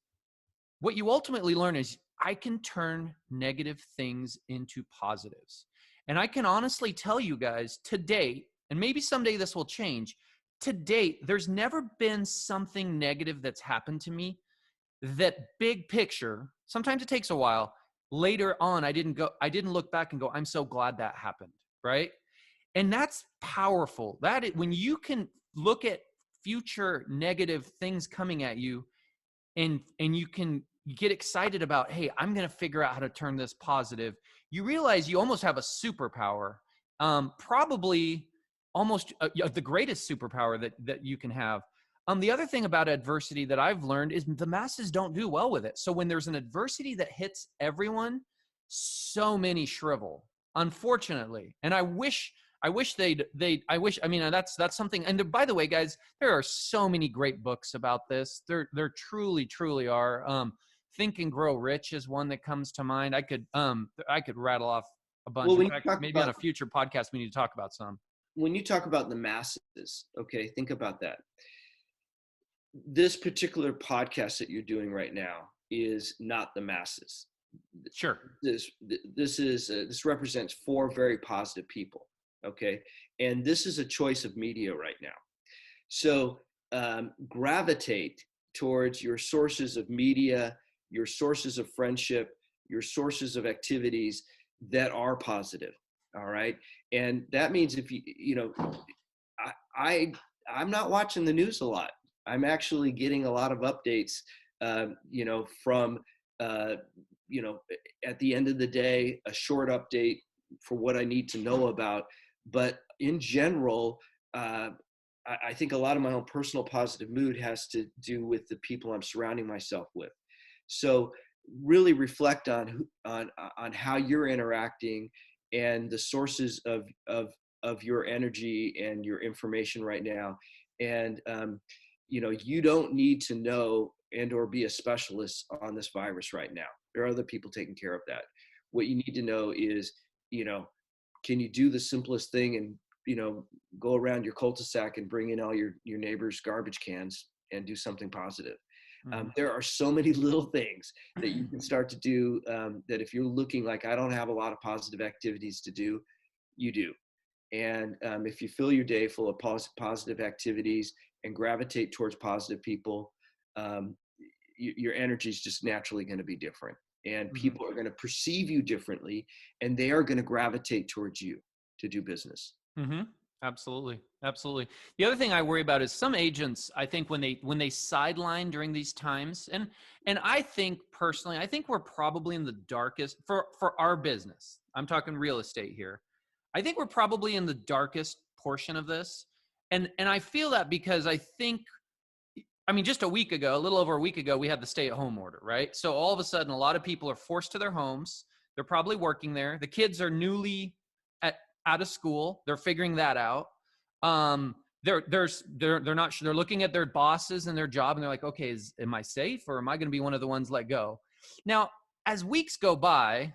what you ultimately learn is, I can turn negative things into positives. And I can honestly tell you guys, to date, and maybe someday this will change, to date, there's never been something negative that's happened to me that big picture, sometimes it takes a while, later on, I didn't look back and go, I'm so glad that happened, right? And that's powerful. When you can look at future negative things coming at you, and you can get excited about, hey, I'm going to figure out how to turn this positive, you realize you almost have a superpower, probably almost the greatest superpower that you can have. The other thing about adversity that I've learned is the masses don't do well with it. So when there's an adversity that hits everyone, so many shrivel, unfortunately. And I wish I mean, that's something. And by the way, guys, there are so many great books about this. There truly are. Think and Grow Rich is one that comes to mind. I could rattle off a bunch. Well, In fact, maybe on a future podcast, we need to talk about some. When you talk about the masses, okay, think about that. This particular podcast that you're doing right now is not the masses. Sure. This represents 4 very positive people. Okay. And this is a choice of media right now. So gravitate towards your sources of media, your sources of friendship, your sources of activities that are positive. All right. And that means if I'm not watching the news a lot. I'm actually getting a lot of updates, from, at the end of the day, a short update for what I need to know about. But in general, I think a lot of my own personal positive mood has to do with the people I'm surrounding myself with. So really reflect on how you're interacting and the sources of your energy and your information right now. And you don't need to know and or be a specialist on this virus right now. There are other people taking care of that. What you need to know is, can you do the simplest thing and, go around your cul-de-sac and bring in all your neighbor's garbage cans and do something positive. Mm-hmm. There are so many little things that you can start to do, that if you're looking like, I don't have a lot of positive activities to do, you do. And if you fill your day full of positive activities and gravitate towards positive people, your energy is just naturally going to be different. And people are going to perceive you differently, and they are going to gravitate towards you to do business. Mm-hmm. Absolutely. The other thing I worry about is some agents, I think when they sideline during these times, and I think personally, I think we're probably in the darkest for our business. I'm talking real estate here. I think we're probably in the darkest portion of this. And I feel that because I think, just a little over a week ago, we had the stay-at-home order, right? So all of a sudden, a lot of people are forced to their homes. They're probably working there. The kids are newly out of school. They're figuring that out. They're not sure. They're looking at their bosses and their job, and they're like, okay, am I safe, or am I going to be one of the ones let go? Now, as weeks go by,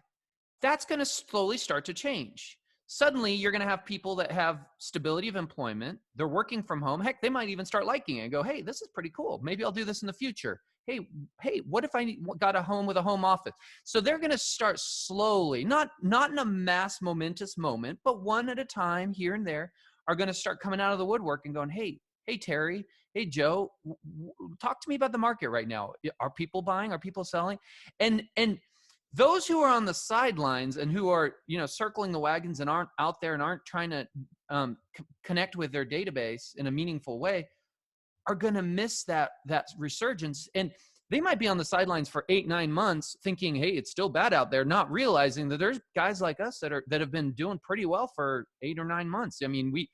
that's going to slowly start to change. Suddenly, you're going to have people that have stability of employment. They're working from home. Heck, they might even start liking it and go, hey, this is pretty cool. Maybe I'll do this in the future. Hey, what if I got a home with a home office? So they're going to start slowly, not in a mass momentous moment, but one at a time here and there, are going to start coming out of the woodwork and going, hey, Terry, hey, Joe, talk to me about the market right now. Are people buying? Are people selling? And those who are on the sidelines and who are, circling the wagons and aren't out there and aren't trying to connect with their database in a meaningful way are going to miss that resurgence. And they might be on the sidelines for 8-9 months thinking, hey, it's still bad out there, not realizing that there's guys like us that have been doing pretty well for 8 or 9 months. I mean, we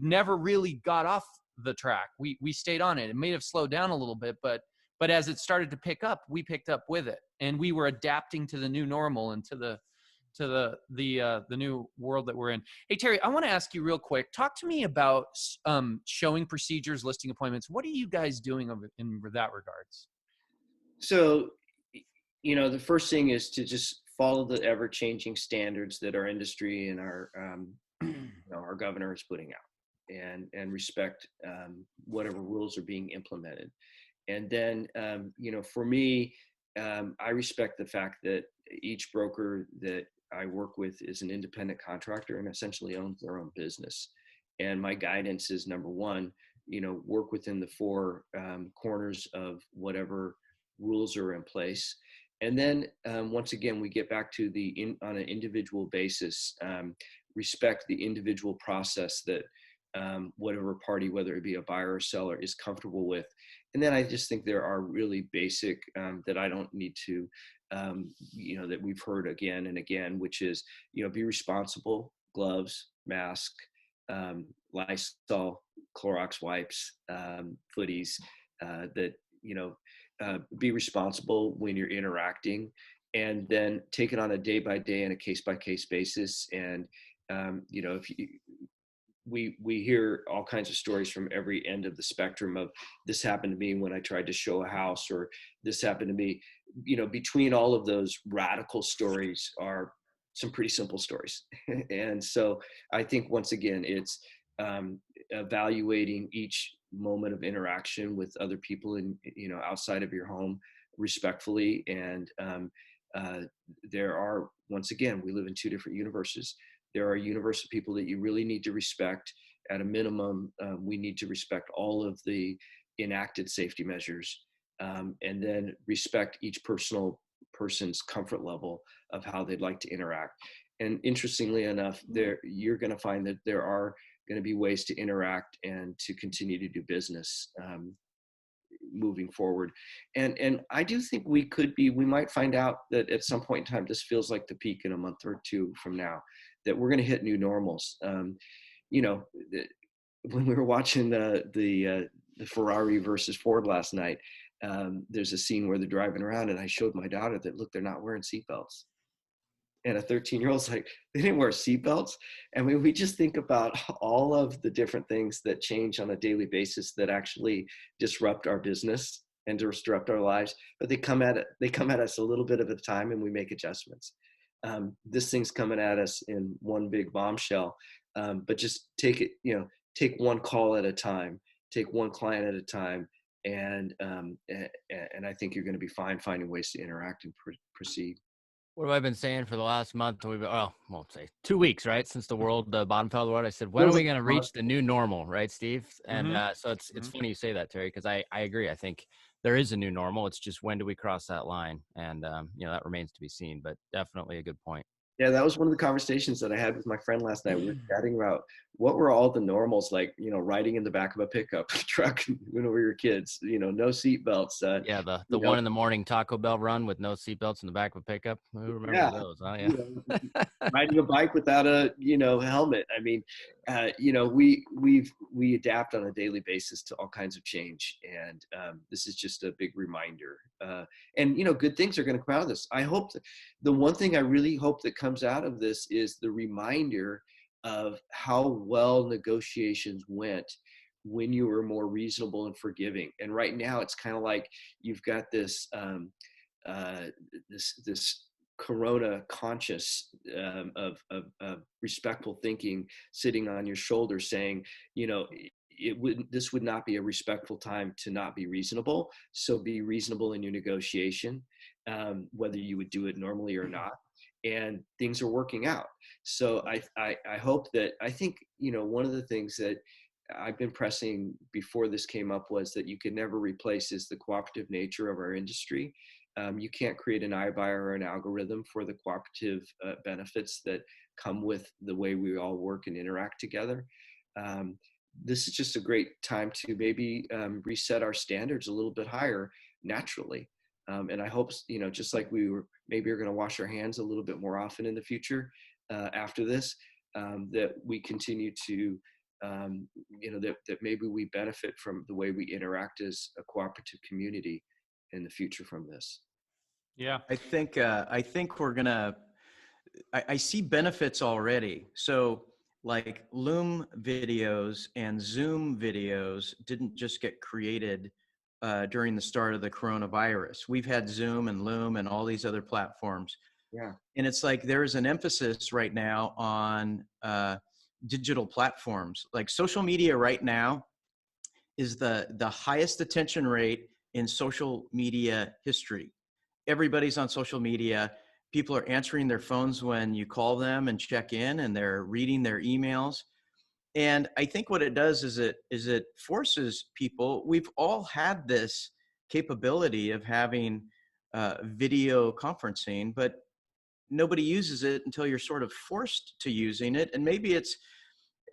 never really got off the track. We stayed on it. It may have slowed down a little bit, but as it started to pick up, we picked up with it, and we were adapting to the new normal and to the new world that we're in. Hey, Terry, I want to ask you real quick. Talk to me about showing procedures, listing appointments. What are you guys doing in that regards? So, the first thing is to just follow the ever-changing standards that our industry and our our governor is putting out. and respect whatever rules are being implemented. And then, for me, I respect the fact that each broker that I work with is an independent contractor and essentially owns their own business. And my guidance is, number one, work within the four corners of whatever rules are in place. And then once again, we get back to on an individual basis, respect the individual process that whatever party, whether it be a buyer or seller, is comfortable with. And then I just think there are really basic that I don't need to, that we've heard again and again, which is, be responsible, gloves, mask, Lysol, Clorox wipes, footies, that, be responsible when you're interacting, and then take it on a day by day and a case by case basis. And, if you, we hear all kinds of stories from every end of the spectrum of, this happened to me when I tried to show a house, or this happened to me. Between all of those radical stories are some pretty simple stories. And so I think, once again, it's evaluating each moment of interaction with other people in, outside of your home respectfully. And there are, once again, we live in two different universes. There are universe of people that you really need to respect. At a minimum, we need to respect all of the enacted safety measures, and then respect each person's comfort level of how they'd like to interact. And interestingly enough, you're going to find that there are going to be ways to interact and to continue to do business moving forward. And I do think we might find out that at some point in time, this feels like the peak in a month or two from now, that we're going to hit new normals. When we were watching the Ferrari versus Ford last night, there's a scene where they're driving around, and I showed my daughter that, look, they're not wearing seatbelts. And a 13-year-old's like, they didn't wear seatbelts. I mean, we just think about all of the different things that change on a daily basis that actually disrupt our business and disrupt our lives. But they come at us a little bit at a time, and we make adjustments. This thing's coming at us in one big bombshell, but just take it, take one call at a time, take one client at a time, and I think you're going to be fine finding ways to interact and proceed. What have I been saying for the last month? We've been, won't say 2 weeks, right? Since the bottom fell the world. I said, when are we going to reach the new normal, right, Steve? And so it's funny you say that, Terry, because I agree. I think there is a new normal. It's just, when do we cross that line? And, that remains to be seen, but definitely a good point. Yeah, that was one of the conversations that I had with my friend last night. We were chatting about what were all the normals, like, riding in the back of a pickup truck when we were kids, no seatbelts. Yeah, the one in the morning Taco Bell run with no seatbelts in the back of a pickup. Who remembers those? Oh, yeah. Riding a bike without a helmet. I mean, we adapt on a daily basis to all kinds of change, and this is just a big reminder. And good things are going to come out of this. I hope that the one thing I really hope that comes out of this is the reminder of how well negotiations went when you were more reasonable and forgiving. And right now, it's kind of like you've got this this corona conscious of respectful thinking sitting on your shoulder, saying, this would not be a respectful time to not be reasonable. So be reasonable in your negotiation, whether you would do it normally or not. And things are working out. So I hope that, I think, one of the things that I've been pressing before this came up was that you can never replace is the cooperative nature of our industry. You can't create an iBuyer or an algorithm for the cooperative benefits that come with the way we all work and interact together. This is just a great time to maybe reset our standards a little bit higher naturally. And I hope, just like we were going to wash our hands a little bit more often in the future after this, that we continue to, that maybe we benefit from the way we interact as a cooperative community in the future from this. Yeah. I think we're gonna, I see benefits already. So like Loom videos and Zoom videos didn't just get created during the start of the coronavirus. We've had Zoom and Loom and all these other platforms. Yeah. And it's like there is an emphasis right now on digital platforms. Like social media right now is the highest attention rate in social media history. Everybody's on social media. People are answering their phones when you call them and check in, and they're reading their emails. And I think what it does is it forces people. We've all had this capability of having video conferencing, but nobody uses it until you're sort of forced to using it. And maybe it's,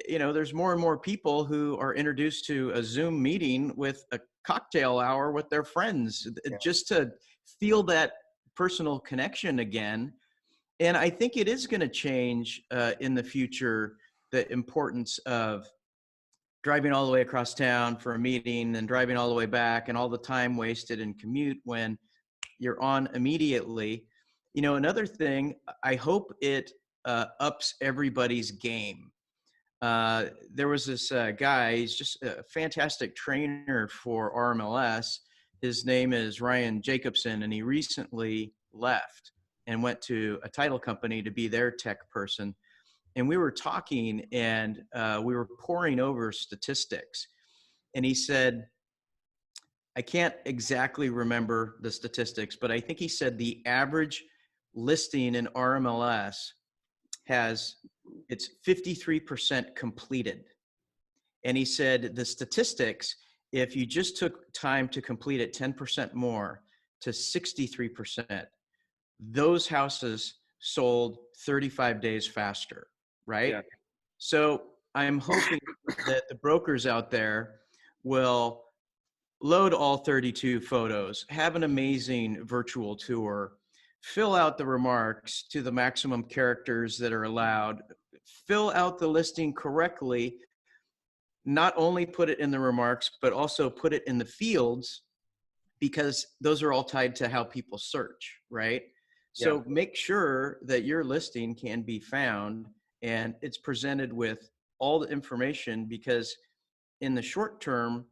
there's more and more people who are introduced to a Zoom meeting with a cocktail hour with their friends, just to feel that personal connection again. And I think it is going to change in the future, the importance of driving all the way across town for a meeting and driving all the way back, and all the time wasted in commute when you're on immediately. Another thing, I hope it ups everybody's game. There was this guy, he's just a fantastic trainer for RMLS. His name is Ryan Jacobson, and he recently left and went to a title company to be their tech person. And we were talking, and we were poring over statistics. And he said, I can't exactly remember the statistics, but I think he said the average listing in RMLS it's 53% completed. And he said the statistics, if you just took time to complete it 10% more to 63%, those houses sold 35 days faster, right? Yeah. So I'm hoping that the brokers out there will load all 32 photos, have an amazing virtual tour, fill out the remarks to the maximum characters that are allowed, fill out the listing correctly, not only put it in the remarks, but also put it in the fields, because those are all tied to how people search, right? So make sure that your listing can be found and it's presented with all the information, because in the short term,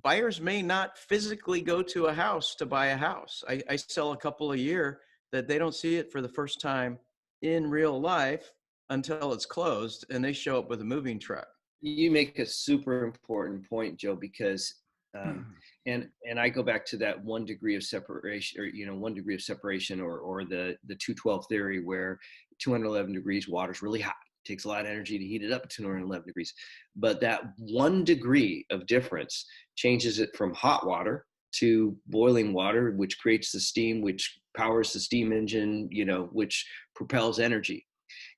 buyers may not physically go to a house to buy a house. I sell a couple a year that they don't see it for the first time in real life until it's closed, and they show up with a moving truck. You make a super important point, Joe, because and I go back to that 1 degree of separation, or 1 degree of separation, or the 212 theory, where 211 degrees water's really hot. It takes a lot of energy to heat it up to 211 degrees. But that 1 degree of difference changes it from hot water to boiling water, which creates the steam, which powers the steam engine, which propels energy.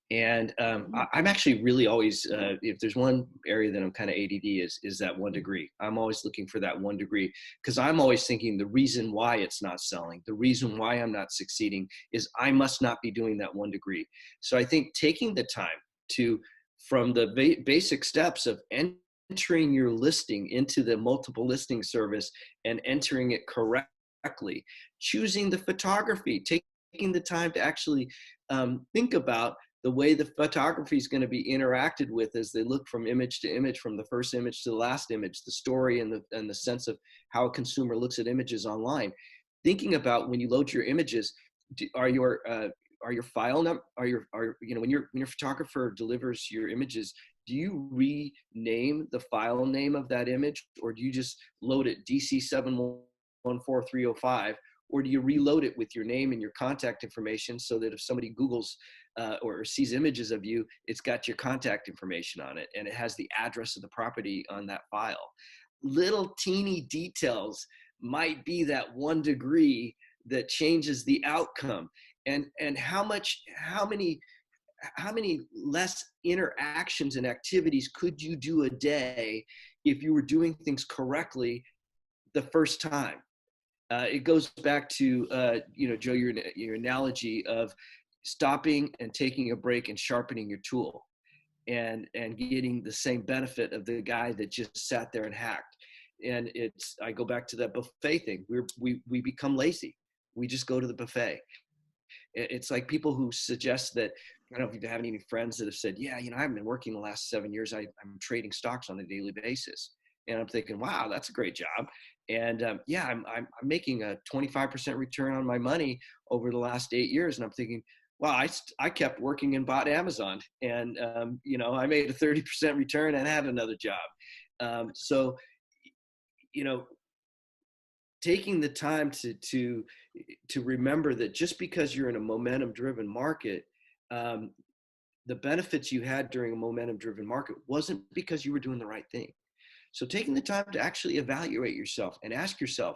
And I'm actually really always, if there's one area that I'm kind of ADD is that 1 degree. I'm always looking for that 1 degree, because I'm always thinking the reason why it's not selling, the reason why I'm not succeeding is I must not be doing that 1 degree. So I think taking the time to, from the basic steps of entering your listing into the multiple listing service and entering it correctly, choosing the photography, taking the time to actually think about the way the photography is going to be interacted with as they look from image to image, from the first image to the last image, the story and the sense of how a consumer looks at images online. Thinking about when you load your images, are your file number, when your photographer delivers your images, do you rename the file name of that image, or do you just load it DC714305? Or do you reload it with your name and your contact information, so that if somebody Googles or sees images of you, it's got your contact information on it, and it has the address of the property on that file? Little teeny details might be that 1 degree that changes the outcome. And how many less interactions and activities could you do a day if you were doing things correctly the first time? It goes back to, Joe, your analogy of stopping and taking a break and sharpening your tool, and getting the same benefit of the guy that just sat there and hacked. And I go back to that buffet thing. We become lazy. We just go to the buffet. It's like people who suggest that, I don't know if you have any friends that have said, yeah, I haven't been working the last 7 years. I'm trading stocks on a daily basis. And I'm thinking, wow, that's a great job. And I'm making a 25% return on my money over the last 8 years. And I'm thinking, well, I kept working and bought Amazon, and I made a 30% return and had another job. So, you know, taking the time to remember that just because you're in a momentum driven market, the benefits you had during a momentum driven market wasn't because you were doing the right thing. So taking the time to actually evaluate yourself and ask yourself,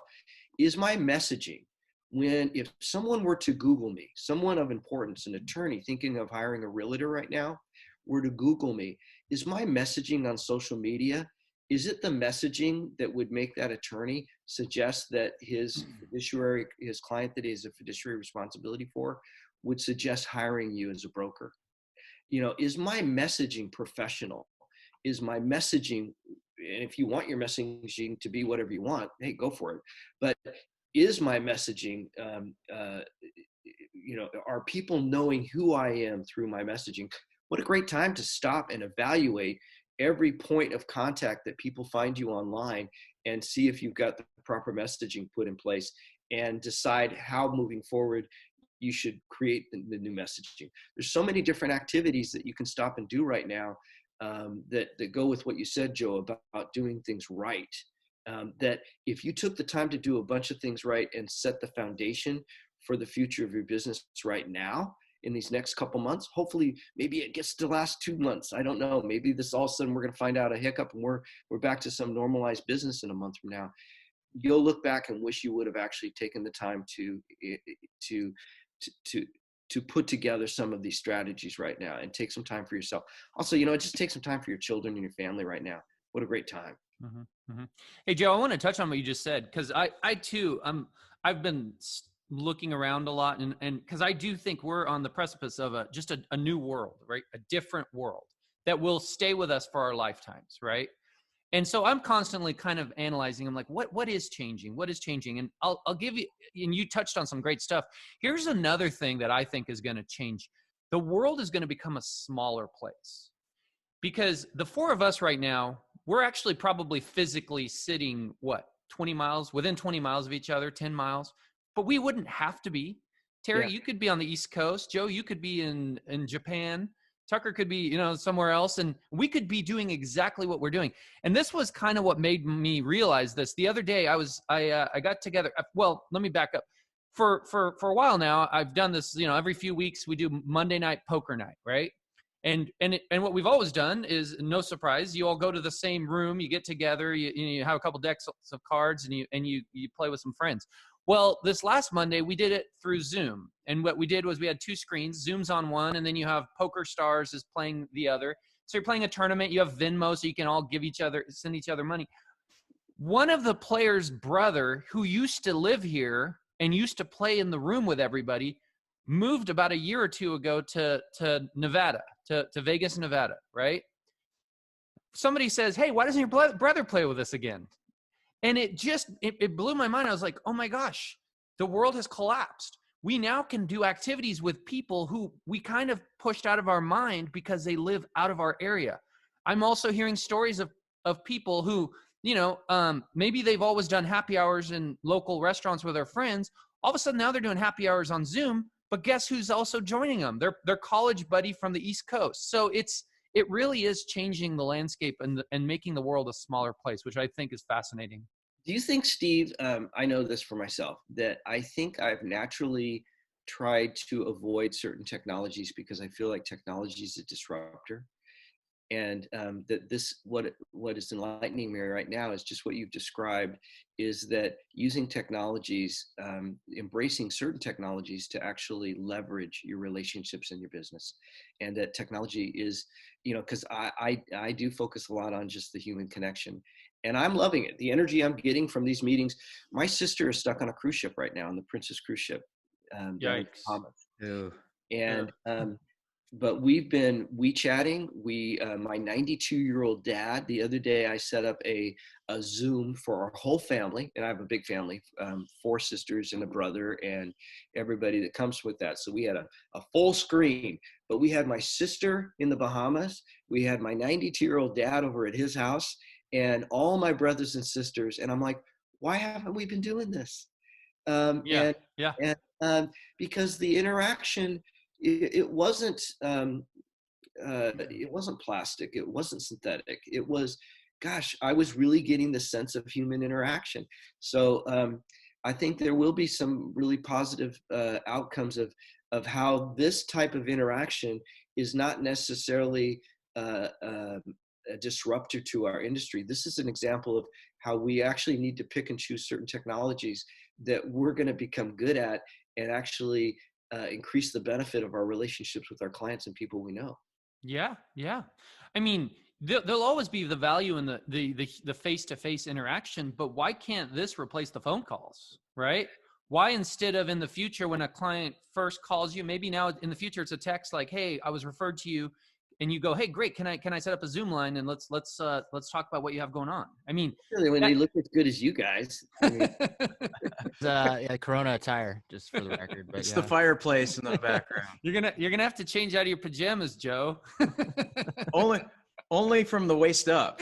is my messaging, if someone were to Google me, someone of importance, an attorney thinking of hiring a realtor right now, were to Google me, is my messaging on social media, is it the messaging that would make that attorney suggest that his client that he has a fiduciary responsibility for, would suggest hiring you as a broker? Is my messaging professional? Is my messaging, and if you want your messaging to be whatever you want, hey, go for it. But is my messaging, are people knowing who I am through my messaging? What a great time to stop and evaluate every point of contact that people find you online and see if you've got the proper messaging put in place, and decide how moving forward you should create the new messaging. There's so many different activities that you can stop and do right now that go with what you said, Joe, about doing things right. That if you took the time to do a bunch of things right and set the foundation for the future of your business right now, in these next couple months, hopefully maybe it gets to last 2 months. I don't know. Maybe this all of a sudden we're going to find out a hiccup and we're back to some normalized business in a month from now. You'll look back and wish you would have actually taken the time to put together some of these strategies right now, and take some time for yourself. Also, just take some time for your children and your family right now. What a great time. Mm-hmm, mm-hmm. Hey, Joe, I want to touch on what you just said, because I too, I've been looking around a lot, and because I do think we're on the precipice of just a new world, right? A different world that will stay with us for our lifetimes, right? And so I'm constantly kind of analyzing. I'm like, what is changing? What is changing? And I'll give you, and you touched on some great stuff. Here's another thing that I think is going to change. The world is going to become a smaller place, because the four of us right now, we're actually probably physically sitting, within 20 miles of each other, 10 miles, but we wouldn't have to be. Terry, you could be on the East Coast. Joe, you could be in Japan. Tucker could be, somewhere else, and we could be doing exactly what we're doing. And this was kind of what made me realize this. The other day, I got together. Well, let me back up. For a while now, I've done this. Every few weeks we do Monday night poker night, right? And what we've always done is, no surprise, you all go to the same room, you get together, you have a couple decks of cards, and you play with some friends. Well, this last Monday, we did it through Zoom. And what we did was we had two screens. Zoom's on one, and then you have Poker Stars is playing the other. So you're playing a tournament. You have Venmo, so you can all send each other money. One of the players' brother, who used to live here and used to play in the room with everybody, moved about a year or two ago to Nevada, to Vegas, Nevada, right? Somebody says, hey, why doesn't your brother play with us again? And it blew my mind. I was like, oh my gosh, the world has collapsed. We now can do activities with people who we kind of pushed out of our mind because they live out of our area. I'm also hearing stories of people who, maybe they've always done happy hours in local restaurants with their friends. All of a sudden now they're doing happy hours on Zoom, but guess who's also joining them? Their college buddy from the East Coast. So it really is changing the landscape and making the world a smaller place, which I think is fascinating. Do you think, Steve, I know this for myself, that I think I've naturally tried to avoid certain technologies because I feel like technology is a disruptor. And that what is enlightening me right now is just what you've described, is that using technologies, embracing certain technologies to actually leverage your relationships in your business. And that technology is, because I do focus a lot on just the human connection. And I'm loving it. The energy I'm getting from these meetings. My sister is stuck on a cruise ship right now, on the Princess cruise ship. Yikes. And but we've been chatting. My 92-year-old dad, the other day I set up a Zoom for our whole family, and I have a big family, 4 sisters and a brother and everybody that comes with that. So we had a full screen, but we had my sister in the Bahamas. We had my 92-year-old dad over at his house and all my brothers and sisters. And I'm like, why haven't we been doing this? Because the interaction, it wasn't plastic. It wasn't synthetic. It was, gosh, I was really getting the sense of human interaction. So I think there will be some really positive outcomes of how this type of interaction is not necessarily a disruptor to our industry. This is an example of how we actually need to pick and choose certain technologies that we're going to become good at and actually increase the benefit of our relationships with our clients and people we know. Yeah, yeah. I mean, there'll always be the value in the face-to-face interaction, but why can't this replace the phone calls, right? Why, instead of in the future when a client first calls you, maybe now in the future it's a text like, "Hey, I was referred to you," and you go, "Hey, great, can I set up a Zoom line and let's talk about what you have going on." I mean, Really, when they look as good as you guys. I mean, Yeah, Corona attire, just for the record. But It's yeah. the fireplace in the background. you're gonna have to change out of your pajamas, Joe. Only from the waist up.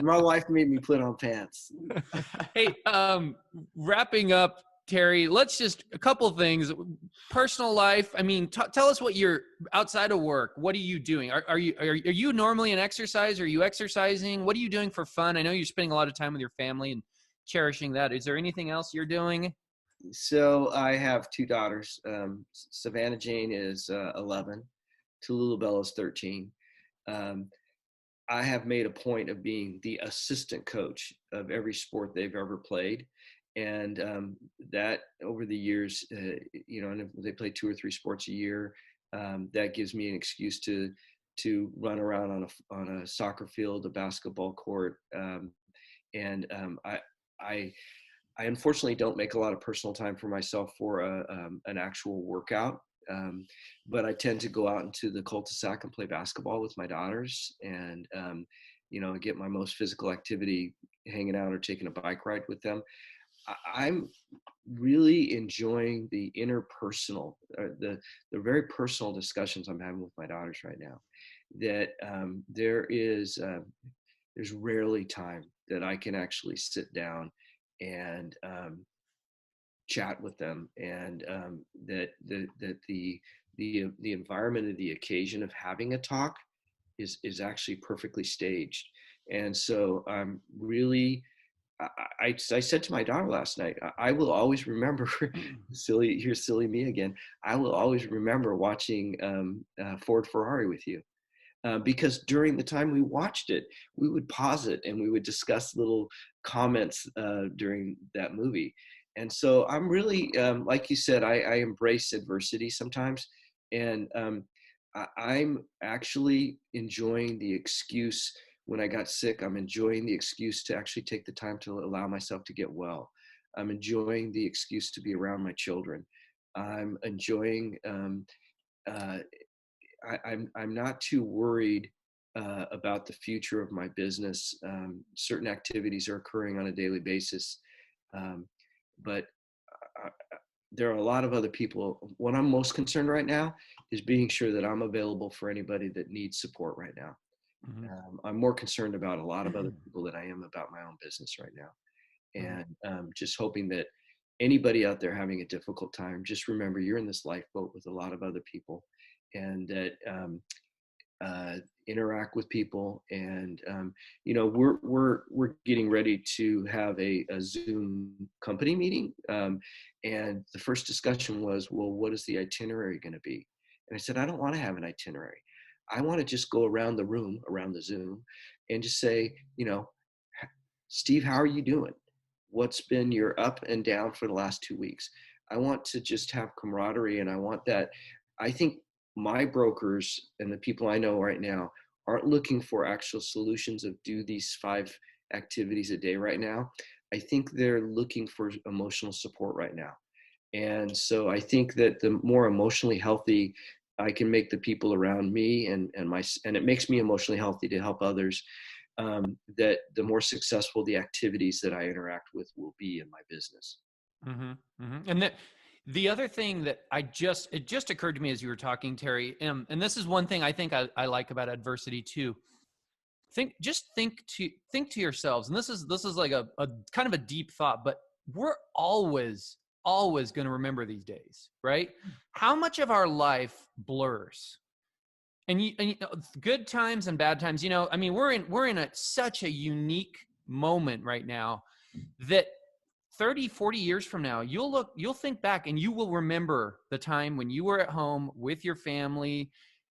my wife made me put on pants. Hey, wrapping up, Terry, let's just a couple of things. Personal life. I mean, tell us what you're outside of work. What are you doing? Are you normally an exercise? Are you exercising? What are you doing for fun? I know you're spending a lot of time with your family and cherishing that. Is there anything else you're doing? So I have two daughters. Savannah Jane is 11. Tallulah Bell is 13. I have made a point of being the assistant coach of every sport they've ever played. And that over the years, and if they play 2 or 3 sports a year, that gives me an excuse to run around on a soccer field, a basketball court. I unfortunately don't make a lot of personal time for myself for an actual workout. But I tend to go out into the cul-de-sac and play basketball with my daughters, and get my most physical activity hanging out or taking a bike ride with them. I'm really enjoying the interpersonal, the very personal discussions I'm having with my daughters right now. That there's rarely time that I can actually sit down and chat with them, and that the environment of the occasion of having a talk is actually perfectly staged. And so I'm really, I said to my daughter last night, I will always remember silly me again. I will always remember watching Ford Ferrari with you. Because during the time we watched it, we would pause it and we would discuss little comments during that movie. And so I'm really, like you said, I embrace adversity sometimes. And I'm actually enjoying the excuse. When I got sick, I'm enjoying the excuse to actually take the time to allow myself to get well. I'm enjoying the excuse to be around my children. I'm enjoying, I'm not too worried about the future of my business. Certain activities are occurring on a daily basis. But there are a lot of other people. What I'm most concerned right now is being sure that I'm available for anybody that needs support right now. Mm-hmm. I'm more concerned about a lot of other people than I am about my own business right now. And just hoping that anybody out there having a difficult time, just remember you're in this lifeboat with a lot of other people, and that interact with people. And we're getting ready to have a Zoom company meeting, and the first discussion was, well, what is the itinerary going to be? And I said, I don't want to have an itinerary. I want to just go around the room, around the Zoom, and just say, Steve, how are you doing? What's been your up and down for the last 2 weeks? I want to just have camaraderie, and I want that. I think my brokers and the people I know right now aren't looking for actual solutions of do these 5 activities a day right now. I think they're looking for emotional support right now. And so I think that the more emotionally healthy I can make the people around me and it makes me emotionally healthy to help others, that the more successful the activities that I interact with will be in my business. Mm-hmm, mm-hmm. And the other thing that it just occurred to me as you were talking, Terry, and this is one thing I think I like about adversity too. Think to yourselves, and this is like a kind of a deep thought, but we're always always going to remember these days, right? How much of our life blurs? And good times and bad times, I mean, we're in such a unique moment right now that 30, 40 years from now, you'll think back and you will remember the time when you were at home with your family,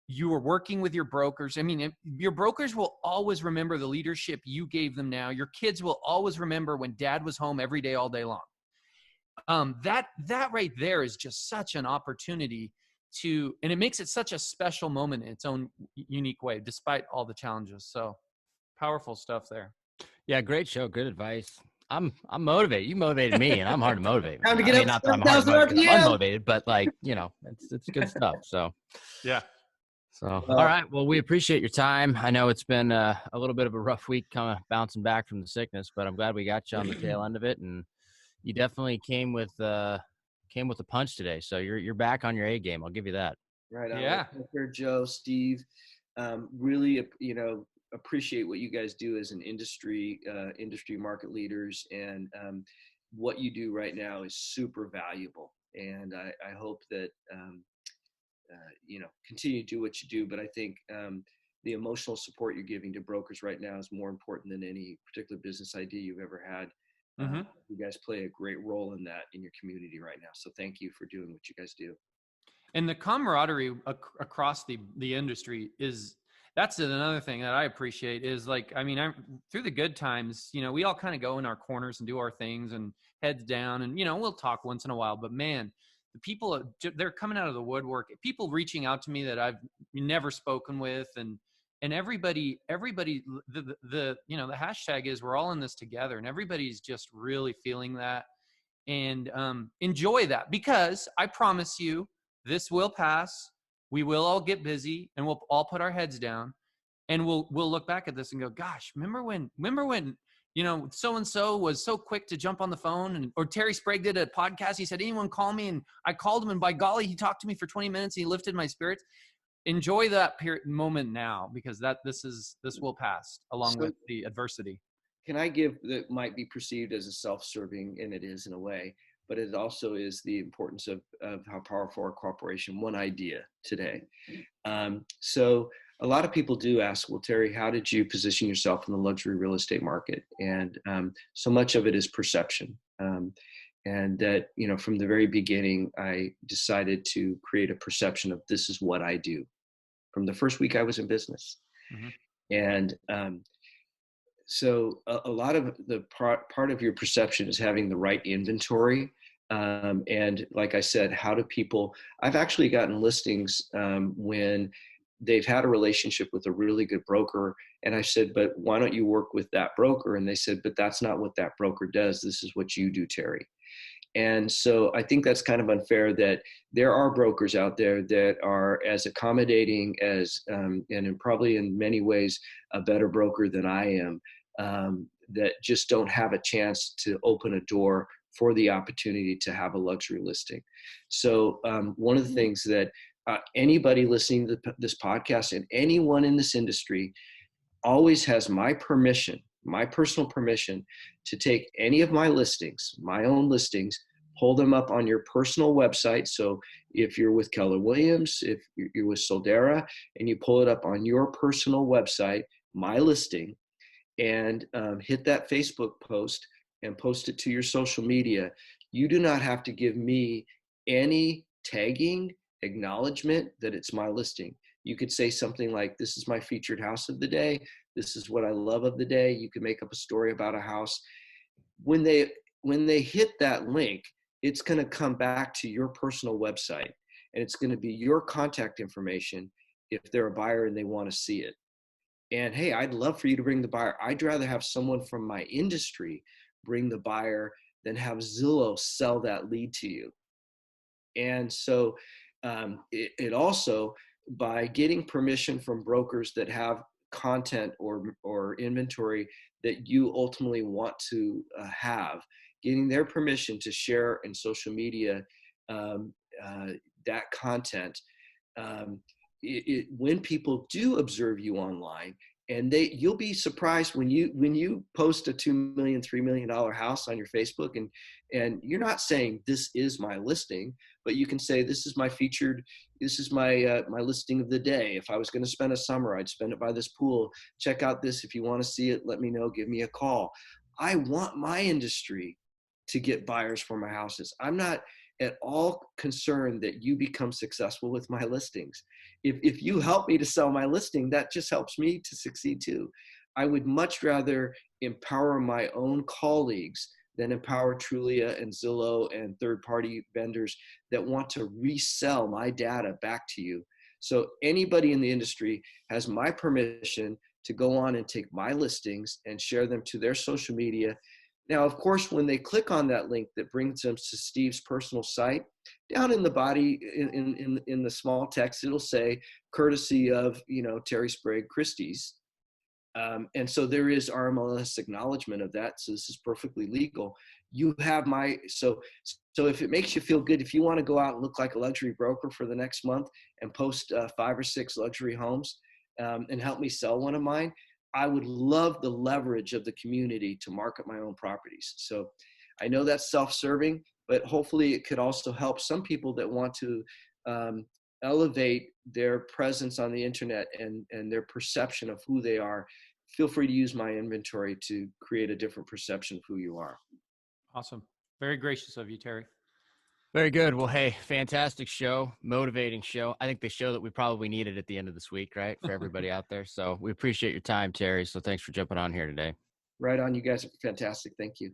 you were working with your brokers. I mean, your brokers will always remember the leadership you gave them now. Your kids will always remember when dad was home every day, all day long. That right there is just such an opportunity and it makes it such a special moment in its own unique way, despite all the challenges. So powerful stuff there. Yeah, great show. Good advice. I'm motivated. You motivated me, and I'm hard to motivate. Time to get up not to that I'm hard to 7,000 motivate. I'm RPM. unmotivated, but like, it's good stuff. So Yeah. all right. Well, we appreciate your time. I know it's been a little bit of a rough week, kind of bouncing back from the sickness, but I'm glad we got you on the tail end of it, and you definitely came with a punch today. So you're back on your A game. I'll give you that. Right on. Yeah. Well, Joe, Steve, really, appreciate what you guys do as an industry market leaders, and what you do right now is super valuable. And I hope that continue to do what you do. But I think the emotional support you're giving to brokers right now is more important than any particular business idea you've ever had. You guys play a great role in that in your community right now. So thank you for doing what you guys do. And the camaraderie across the industry that's another thing that I appreciate is, like, I mean, through the good times, we all kind of go in our corners and do our things and heads down, and, we'll talk once in a while, but man, the people, they're coming out of the woodwork, people reaching out to me that I've never spoken with. And everybody, the hashtag is we're all in this together, and everybody's just really feeling that, and enjoy that, because I promise you, this will pass. We will all get busy, and we'll all put our heads down, and we'll look back at this and go, gosh, remember when so-and-so was so quick to jump on the phone, or Terry Sprague did a podcast. He said, anyone call me? And I called him, and by golly, he talked to me for 20 minutes. And he lifted my spirits. Enjoy that moment now, because this will pass along with the adversity. Can I give that might be perceived as a self-serving, and it is in a way, but it also is the importance of how powerful our cooperation, one idea today. So a lot of people do ask, well, Terry, how did you position yourself in the luxury real estate market? And so much of it is perception. And that, from the very beginning, I decided to create a perception of this is what I do from the first week I was in business. And so a lot of the part of your perception is having the right inventory. And like I said, I've actually gotten listings when they've had a relationship with a really good broker. And I said, but why don't you work with that broker? And they said, but that's not what that broker does. This is what you do, Terry. And so I think that's kind of unfair that there are brokers out there that are as accommodating as, and probably in many ways, a better broker than I am, that just don't have a chance to open a door for the opportunity to have a luxury listing. So one of the things that anybody listening to this podcast and anyone in this industry always has my permission, my personal permission, to take any of my listings, my own listings, pull them up on your personal website. So if you're with Keller Williams, if you're with Soldera, and you pull it up on your personal website, my listing, and hit that Facebook post and post it to your social media, you do not have to give me any tagging, acknowledgement that it's my listing. You could say something like, this is my featured house of the day. This is what I love of the day. You can make up a story about a house. When they hit that link, it's going to come back to your personal website, and it's going to be your contact information if they're a buyer and they want to see it. And hey, I'd love for you to bring the buyer. I'd rather have someone from my industry bring the buyer than have Zillow sell that lead to you. And so it also, by getting permission from brokers that have content or inventory that you ultimately want to have, getting their permission to share in social media that content, when people do observe you online, And you'll be surprised when you post a $2 million, $3 million house on your Facebook, and you're not saying this is my listing, but you can say this is my my listing of the day. If I was going to spend a summer, I'd spend it by this pool. Check out this. If you want to see it, let me know. Give me a call. I want my industry to get buyers for my houses. I'm not at all concerned that you become successful with my listings. If you help me to sell my listing, that just helps me to succeed too. I would much rather empower my own colleagues than empower Trulia and Zillow and third-party vendors that want to resell my data back to you. So anybody in the industry has my permission to go on and take my listings and share them to their social media. Now, of course, when they click on that link that brings them to Steve's personal site, down in the body, in the small text, it'll say, courtesy of, Terry Sprague Christie's. And so there is RMLS acknowledgement of that. So this is perfectly legal. You have so if it makes you feel good, if you want to go out and look like a luxury broker for the next month and post 5 or 6 luxury homes and help me sell one of mine, I would love the leverage of the community to market my own properties. So I know that's self-serving, but hopefully it could also help some people that want to elevate their presence on the internet and their perception of who they are. Feel free to use my inventory to create a different perception of who you are. Awesome. Very gracious of you, Terry. Very good. Well, hey, fantastic show, motivating show. I think the show that we probably needed at the end of this week, right, for everybody out there. So we appreciate your time, Terry. So thanks for jumping on here today. Right on. You guys are fantastic. Thank you.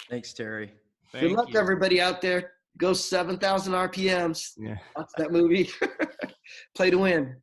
Thanks, Terry. Good luck, everybody out there. Go 7,000 RPMs. Yeah. Watch that movie. Play to win.